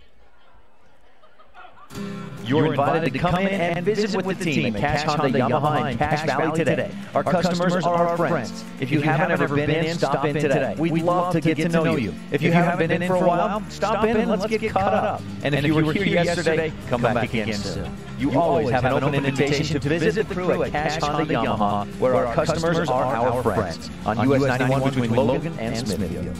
You're invited to come in and visit with the team at Cash Honda Yamaha in Cache Valley today. Our customers are our friends. If you haven't ever been in, stop in today. We'd love to get to know you. If you haven't been in for a while, stop in and let's get caught up. And if you were here yesterday, come back again soon. You always have an open invitation to visit the crew at Cash Honda Yamaha, where our customers are our friends, on US 91 between Logan and Smithfield.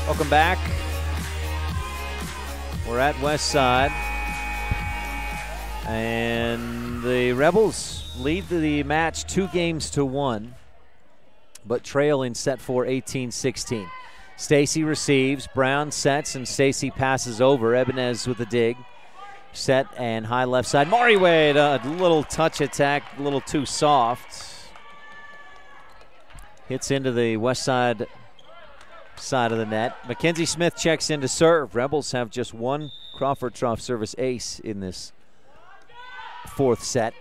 Welcome back. We're at West Side. And the Rebels lead the match 2-1, but trail in set 4, 18-16. Stacy receives, Brown sets, and Stacy passes over. Ebenez with the dig. Set and high left side. Maury Wade, a little touch attack, a little too soft. Hits into the West Side of the net. Mackenzie Smith checks in to serve. Rebels have just one Crawford Trough service ace in this fourth set.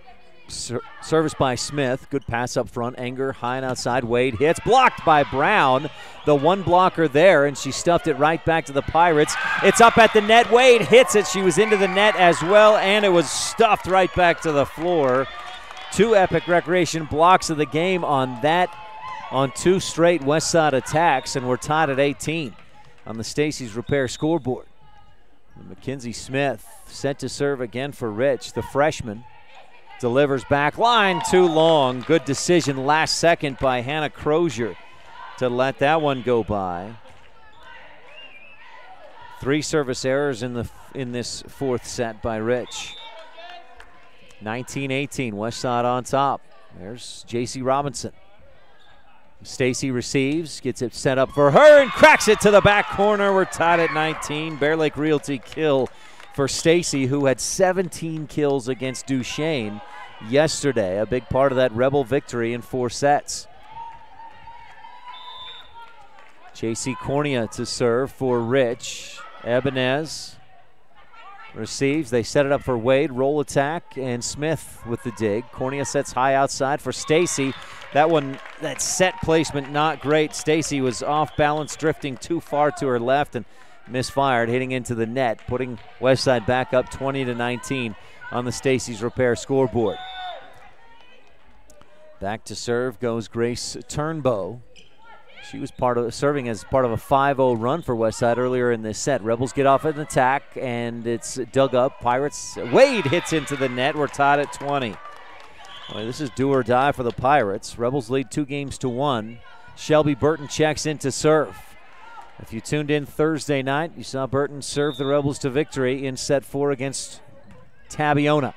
Service by Smith. Good pass up front. Anger high and outside. Wade hits. Blocked by Brown. The one blocker there, and she stuffed it right back to the Pirates. It's up at the net. Wade hits it. She was into the net as well, and it was stuffed right back to the floor. 2 Epic Recreation blocks of the game on that, on 2 straight West Side attacks, and we're tied at 18 on the Stacy's Repair scoreboard. Mackenzie Smith set to serve again for Rich. The freshman delivers back line too long. Good decision last second by Hannah Crozier to let that one go by. 3 service errors in this fourth set by Rich. 19-18, West Side on top. There's J.C. Robinson. Stacy receives, gets it set up for her, and cracks it to the back corner. We're tied at 19. Bear Lake Realty kill for Stacy, who had 17 kills against Duchesne yesterday. A big part of that Rebel victory in 4 sets. J.C. Cornea to serve for Rich. Ebenez receives. They set it up for Wade. Roll attack, and Smith with the dig. Cornea sets high outside for Stacy. That set placement not great. Stacy was off balance, drifting too far to her left and misfired, hitting into the net, putting Westside back up 20-19 on the Stacy's Repair scoreboard. Back to serve goes Grace Turnbow. She was serving as part of a 5-0 run for Westside earlier in this set. Rebels get off an attack, and it's dug up. Pirates, Wade hits into the net. We're tied at 20. Well, this is do or die for the Pirates. Rebels lead 2-1. Shelby Burton checks in to serve. If you tuned in Thursday night, you saw Burton serve the Rebels to victory in set 4 against Tabiona.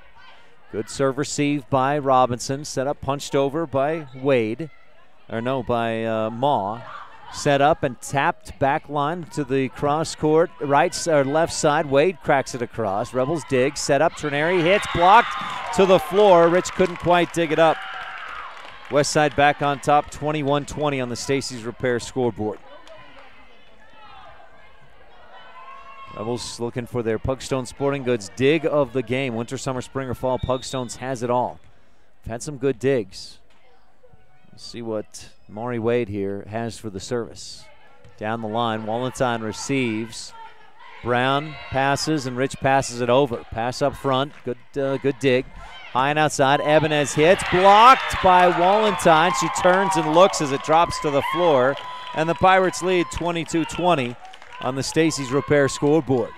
Good serve received by Robinson. Set up, punched over by Wade. By Maw. Set up and tapped back line to the cross court, left side. Wade cracks it across. Rebels dig, set up. Trineri hits, blocked to the floor. Rich couldn't quite dig it up. Westside back on top, 21-20 on the Stacy's Repair scoreboard. Rebels looking for their Pugstone Sporting Goods dig of the game. Winter, summer, spring, or fall, Pugstones has it all. We've had some good digs. Let's see what Maury Wade here has for the service. Down the line, Wallenstein receives. Brown passes, and Rich passes it over. Pass up front, good dig. High and outside, Ebenez hits, blocked by Wallenstein. She turns and looks as it drops to the floor, and the Pirates lead 22-20 on the Stacy's Repair scoreboard.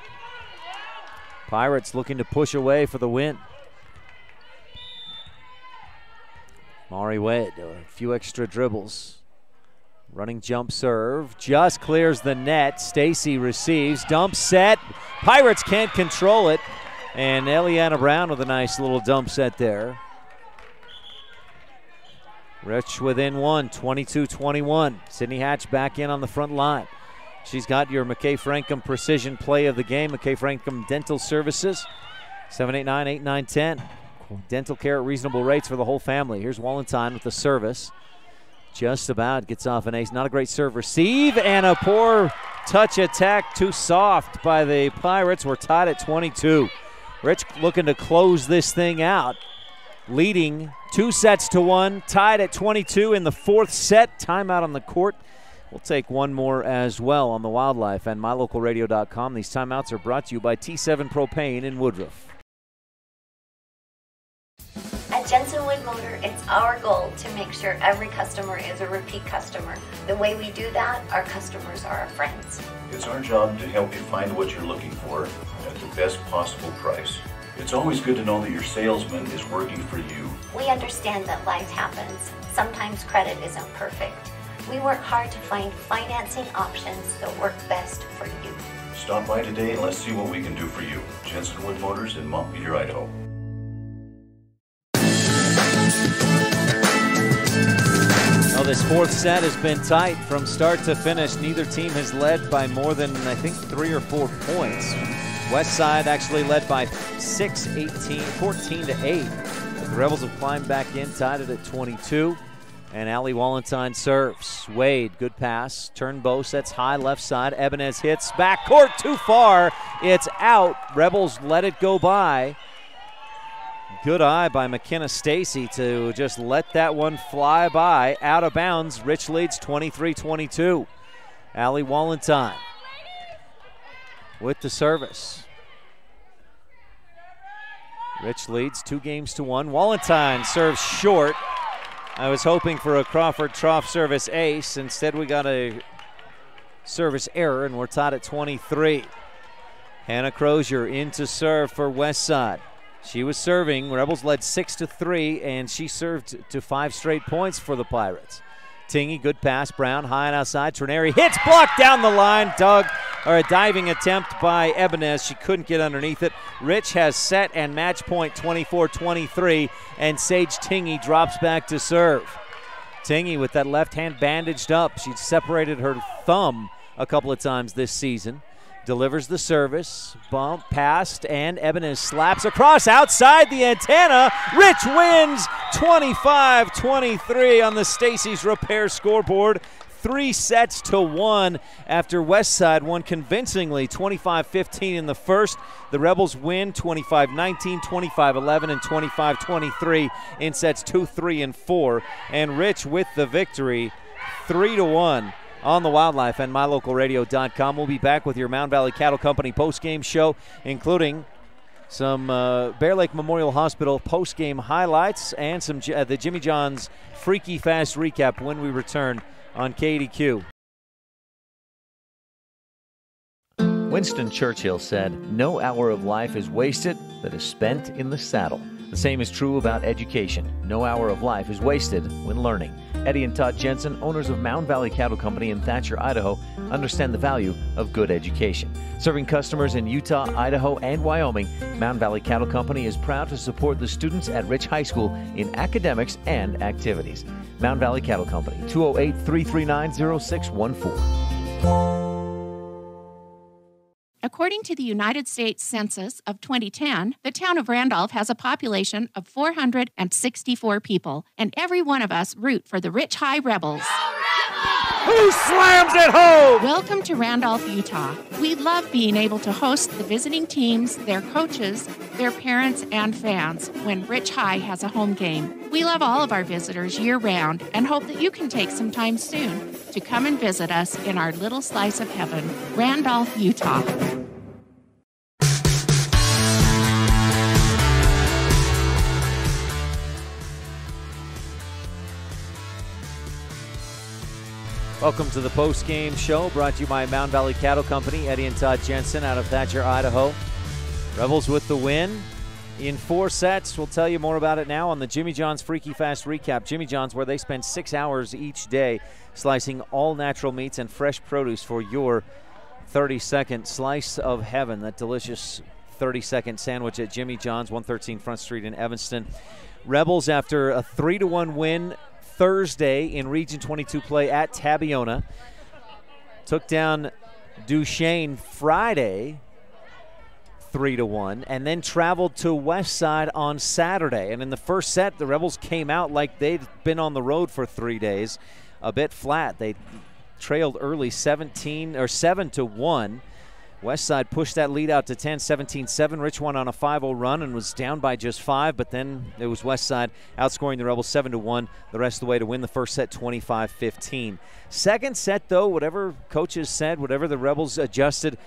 Pirates looking to push away for the win. Maury Wade, a few extra dribbles. Running jump serve, just clears the net. Stacy receives, dump set. Pirates can't control it. And Eliana Brown with a nice little dump set there. Rich within one, 22-21. Sydney Hatch back in on the front line. She's got your McKay Frankham precision play of the game. McKay Frankham Dental Services, 789-8910. Dental care at reasonable rates for the whole family. Here's Wallenstein with the service. Just about gets off an ace. Not a great serve receive, and a poor touch attack, too soft by the Pirates. We're tied at 22. Rich looking to close this thing out. Leading 2-1, tied at 22 in the 4th set. Timeout on the court. We'll take one more as well on the Wildlife and mylocalradio.com. These timeouts are brought to you by T7 Propane in Woodruff. At Jensen Wood Motor, it's our goal to make sure every customer is a repeat customer. The way we do that, our customers are our friends. It's our job to help you find what you're looking for at the best possible price. It's always good to know that your salesman is working for you. We understand that life happens. Sometimes credit isn't perfect. We work hard to find financing options that work best for you. Stop by today and let's see what we can do for you. Jensen Wood Motors in Montpelier, Idaho. Well, this 4th set has been tight from start to finish. Neither team has led by more than, I think, 3 or 4 points. Westside actually led by 14-8. But the Rebels have climbed back in, tied it at 22. And Allie Wallenstein serves. Wade, good pass. Turnbow sets high left side. Ebenez hits backcourt too far. It's out. Rebels let it go by. Good eye by McKenna Stacy to just let that one fly by. Out of bounds. Rich leads 23-22. Allie Wallenstein with the service. Rich leads 2-1. Wallenstein serves short. I was hoping for a Crawford Trough service ace. Instead, we got a service error, and we're tied at 23. Hannah Crozier in to serve for Westside. She was serving. Rebels led 6-3, and she served to 5 straight points for the Pirates. Tingy, good pass. Brown, high and outside. Trineri hits, blocked down the line. A diving attempt by Ebenez. She couldn't get underneath it. Rich has set and match point 24-23, and Sage Tingy drops back to serve. Tingy with that left hand bandaged up. She'd separated her thumb a couple of times this season. Delivers the service, bump, passed, and Ebenes slaps across outside the antenna. Rich wins 25-23 on the Stacy's Repair scoreboard. 3-1 after Westside won convincingly 25-15 in the first. The Rebels win 25-19, 25-11, and 25-23 in sets 2, 3, and 4. And Rich with the victory, 3-1. On the Wildlife and MyLocalRadio.com. We'll be back with your Mound Valley Cattle Company post-game show, including some Bear Lake Memorial Hospital post-game highlights and some the Jimmy John's Freaky Fast recap when we return on KADQ. Winston Churchill said, "No hour of life is wasted that is spent in the saddle." The same is true about education. No hour of life is wasted when learning. Eddie and Todd Jensen, owners of Mound Valley Cattle Company in Thatcher, Idaho, understand the value of good education. Serving customers in Utah, Idaho, and Wyoming, Mound Valley Cattle Company is proud to support the students at Rich High School in academics and activities. Mound Valley Cattle Company, 208-339-0614. According to the United States Census of 2010, the town of Randolph has a population of 464 people, and every one of us root for the Rich High Rebels. Who slams it home? Welcome to Randolph, Utah. We love being able to host the visiting teams, their coaches, their parents, and fans when Rich High has a home game. We love all of our visitors year-round and hope that you can take some time soon to come and visit us in our little slice of heaven, Randolph, Utah. Welcome to the post-game show brought to you by Mound Valley Cattle Company. Eddie and Todd Jensen out of Thatcher, Idaho. Rebels with the win in 4 sets. We'll tell you more about it now on the Jimmy John's Freaky Fast recap. Jimmy John's, where they spend 6 hours each day slicing all natural meats and fresh produce for your 30-second slice of heaven. That delicious 30-second sandwich at Jimmy John's, 113 Front Street in Evanston. Rebels, after a 3-1 win Thursday in Region 22 play at Tabiona, took down Duchesne Friday 3-1, and then traveled to Westside on Saturday. And in the first set, the Rebels came out like they'd been on the road for 3 days, a bit flat. They trailed early 7-1. Westside pushed that lead out to 10, 17-7. Rich won on a 5-0 run and was down by just 5, but then it was Westside outscoring the Rebels 7-1 the rest of the way to win the first set 25-15. Second set, though, whatever coaches said, whatever the Rebels adjusted,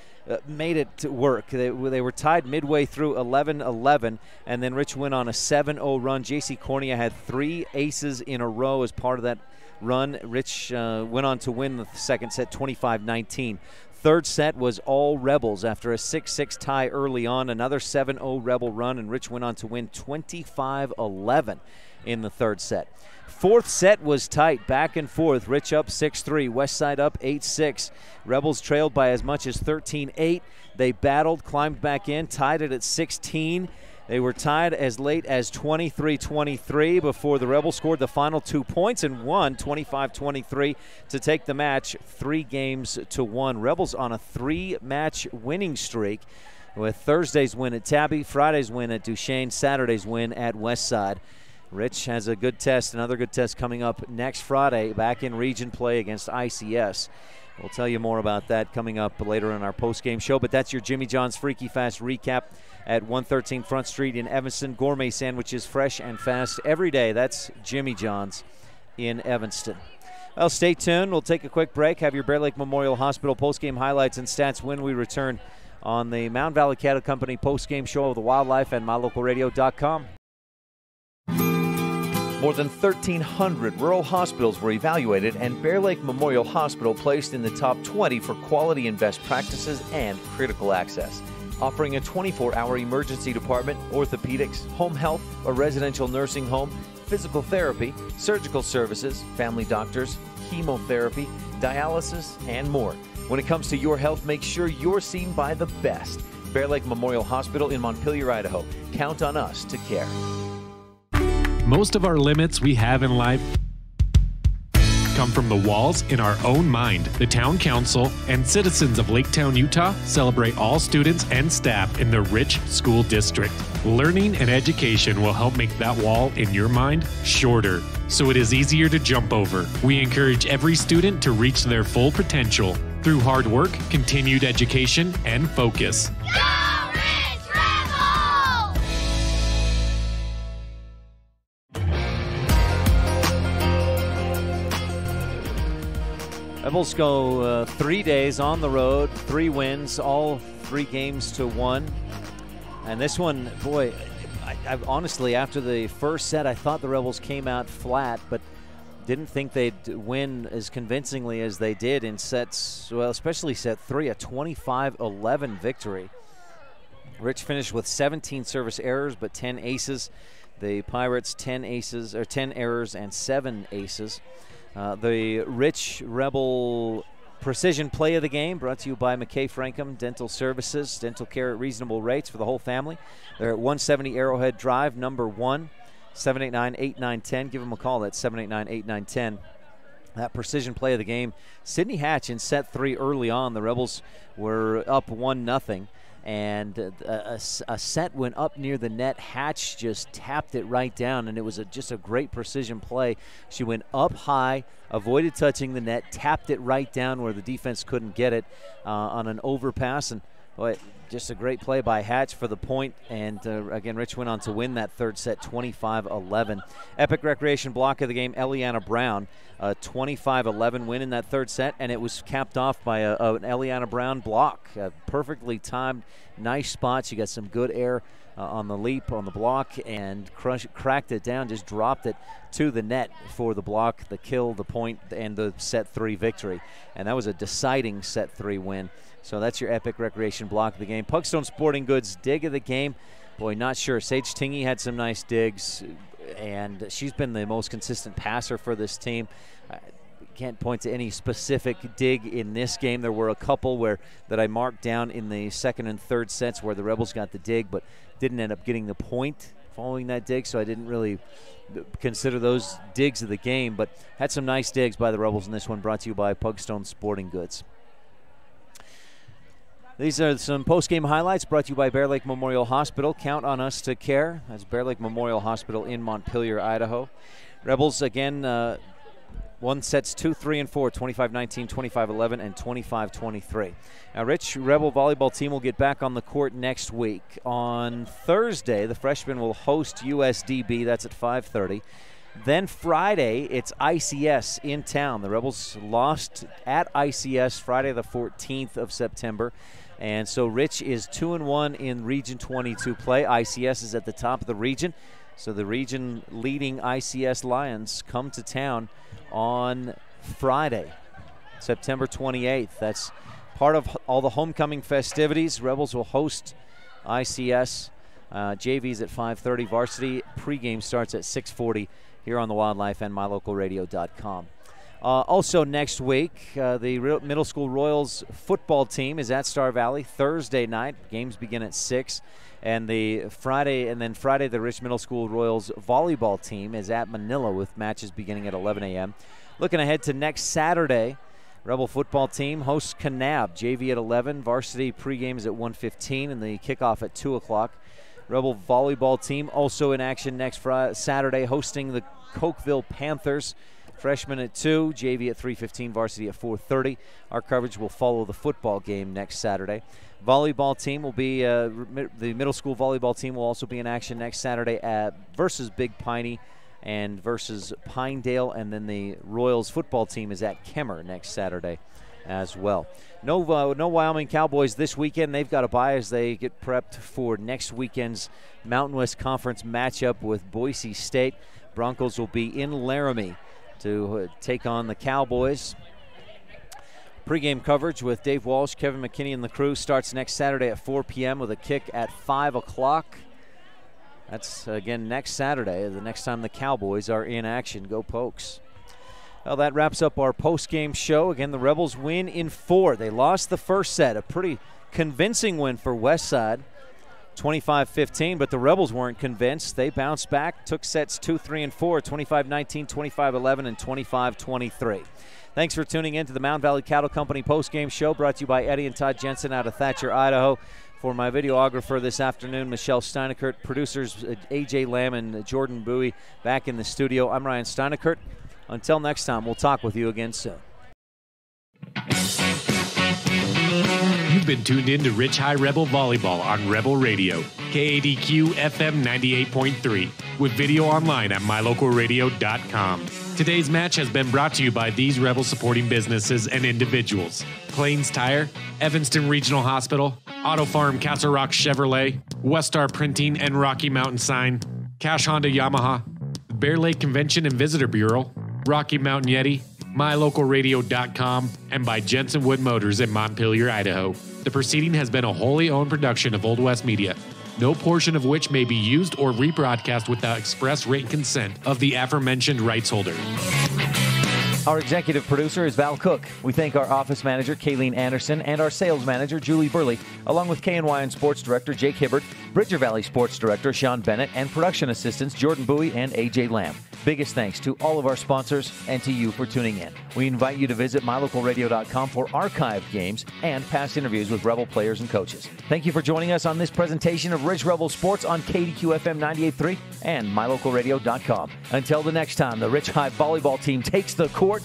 made it work. They were tied midway through 11-11, and then Rich went on a 7-0 run. J.C. Cornea had 3 aces in a row as part of that run. Rich went on to win the second set 25-19. Third set was all Rebels after a 6-6 tie early on. Another 7-0 Rebel run, and Rich went on to win 25-11 in the third set. Fourth set was tight, back and forth. Rich up 6-3, Westside up 8-6. Rebels trailed by as much as 13-8. They battled, climbed back in, tied it at 16. They were tied as late as 23-23 before the Rebels scored the final 2 points and won 25-23 to take the match 3-1. Rebels on a 3-match winning streak with Thursday's win at Tabby, Friday's win at Duchesne, Saturday's win at Westside. Rich has a good test, another good test coming up next Friday back in region play against ICS. We'll tell you more about that coming up later in our post-game show, but that's your Jimmy John's Freaky Fast recap at 113 Front Street in Evanston. Gourmet sandwiches, fresh and fast every day. That's Jimmy John's in Evanston. Well, stay tuned. We'll take a quick break, have your Bear Lake Memorial Hospital post-game highlights and stats when we return on the Mound Valley Cattle Company post-game show of the Wildlife and MyLocalRadio.com. More than 1,300 rural hospitals were evaluated, and Bear Lake Memorial Hospital placed in the top 20 for quality and best practices and critical access. Offering a 24-hour emergency department, orthopedics, home health, a residential nursing home, physical therapy, surgical services, family doctors, chemotherapy, dialysis, and more. When it comes to your health, make sure you're seen by the best. Bear Lake Memorial Hospital in Montpelier, Idaho. Count on us to care. Most of our limits we have in life come from the walls in our own mind. The Town Council and citizens of Laketown, Utah celebrate all students and staff in the rich school district. Learning and education will help make that wall in your mind shorter, so it is easier to jump over. We encourage every student to reach their full potential through hard work, continued education, and focus. Rebels go 3 days on the road, 3 wins, all 3 games to 1. And this one, boy, I honestly, after the first set, I thought the Rebels came out flat, but didn't think they'd win as convincingly as they did in sets, well, especially set 3, a 25-11 victory. Rich finished with 17 service errors, but 10 aces. The Pirates 10 errors and 7 aces. The Rich Rebel Precision Play of the Game brought to you by McKay Frankham Dental Services. Dental care at reasonable rates for the whole family. They're at 170 Arrowhead Drive, number 1, 789-8910. Give them a call. That's 789-8910. That Precision Play of the Game. Sydney Hatch in set 3 early on. The Rebels were up 1-0. And a set went up near the net. Hatch just tapped it right down, and it was just a great precision play. She went up high, avoided touching the net, tapped it right down where the defense couldn't get it on an overpass. And boy, just a great play by Hatch for the point. And again, Rich went on to win that third set 25-11. Epic Recreation block of the game, Eliana Brown, a 25-11 win in that third set, and it was capped off by an Eliana Brown block. Perfectly timed, nice spot. She got some good air on the leap, on the block, and cracked it down, just dropped it to the net for the block, the kill, the point, and the set 3 victory. And that was a deciding set 3 win. So that's your Epic Recreation block of the game. Pugstone Sporting Goods dig of the game. Boy, not sure. Sage Tingy had some nice digs, and she's been the most consistent passer for this team. Can't point to any specific dig in this game. There were a couple that I marked down in the second and third sets where the Rebels got the dig, but didn't end up getting the point following that dig, so I didn't really consider those digs of the game, but had some nice digs by the Rebels in this one, brought to you by Pugstone Sporting Goods. These are some post-game highlights brought to you by Bear Lake Memorial Hospital. Count on us to care. That's Bear Lake Memorial Hospital in Montpelier, Idaho. Rebels, again, won sets 2, 3, and 4, 25-19, 25-11, and 25-23. Now, Rich Rebel volleyball team will get back on the court next week. On Thursday, the freshmen will host USDB. That's at 5:30. Then Friday, it's ICS in town. The Rebels lost at ICS Friday the 14th of September. And so Rich is 2-1 in Region 22 play. ICS is at the top of the region. So the region leading ICS Lions come to town on Friday, September 28th. That's part of all the homecoming festivities. Rebels will host ICS. JV's at 5:30. Varsity pregame starts at 6:40 here on the Wildlife and mylocalradio.com. Also next week, the middle school Royals football team is at Star Valley Thursday night. Games begin at 6. And then Friday, the Rich Middle School Royals volleyball team is at Manila with matches beginning at 11 a.m. Looking ahead to next Saturday, Rebel football team hosts Kanab. JV at 11, varsity pregame is at 1:15, and the kickoff at 2 o'clock. Rebel volleyball team also in action next Saturday, hosting the Cokeville Panthers. Freshmen at 2, JV at 3:15, varsity at 4:30. Our coverage will follow the football game next Saturday. Volleyball team will be, the middle school volleyball team will also be in action next Saturday versus Big Piney and versus Pinedale. And then the Royals football team is at Kemmer next Saturday as well. No Wyoming Cowboys this weekend. They've got a bye as they get prepped for next weekend's Mountain West Conference matchup with Boise State. Broncos will be in Laramie to take on the Cowboys. Pre-game coverage with Dave Walsh, Kevin McKinney, and the crew starts next Saturday at 4 p.m. with a kick at 5 o'clock. That's, again, next Saturday, the next time the Cowboys are in action. Go Pokes. Well, that wraps up our post-game show. Again, the Rebels win in 4. They lost the first set, a pretty convincing win for Westside. 25-15, but the Rebels weren't convinced. They bounced back, took sets 2, 3, and 4, 25-19, 25-11, and 25-23. Thanks for tuning in to the Mound Valley Cattle Company postgame show, brought to you by Eddie and Todd Jensen out of Thatcher, Idaho. For my videographer this afternoon, Michelle Steineckert, producers A.J. Lamb and Jordan Bowie back in the studio. I'm Ryan Steineckert. Until next time, we'll talk with you again soon. You've been tuned in to Rich High Rebel Volleyball on Rebel Radio, KADQ FM 98.3, with video online at mylocalradio.com. Today's match has been brought to you by these Rebel supporting businesses and individuals: Plains Tire, Evanston Regional Hospital, Auto Farm Castle Rock Chevrolet, Westar Printing and Rocky Mountain Sign, Cash Honda Yamaha, Bear Lake Convention and Visitor Bureau, Rocky Mountain Yeti, mylocalradio.com, and by Jensen Wood Motors in Montpelier, Idaho. The proceeding has been a wholly owned production of Old West Media, no portion of which may be used or rebroadcast without express written consent of the aforementioned rights holder. Our executive producer is Val Cook. We thank our office manager, Kayleen Anderson, and our sales manager, Julie Burley, along with KNYN Sports Director, Jake Hibbert, Bridger Valley Sports Director, Sean Bennett, and production assistants, Jordan Bowie and A.J. Lamb. Biggest thanks to all of our sponsors and to you for tuning in. We invite you to visit mylocalradio.com for archived games and past interviews with Rebel players and coaches. Thank you for joining us on this presentation of Rich Rebel Sports on KDQ FM 98.3 and mylocalradio.com. Until the next time, the Rich High volleyball team takes the court.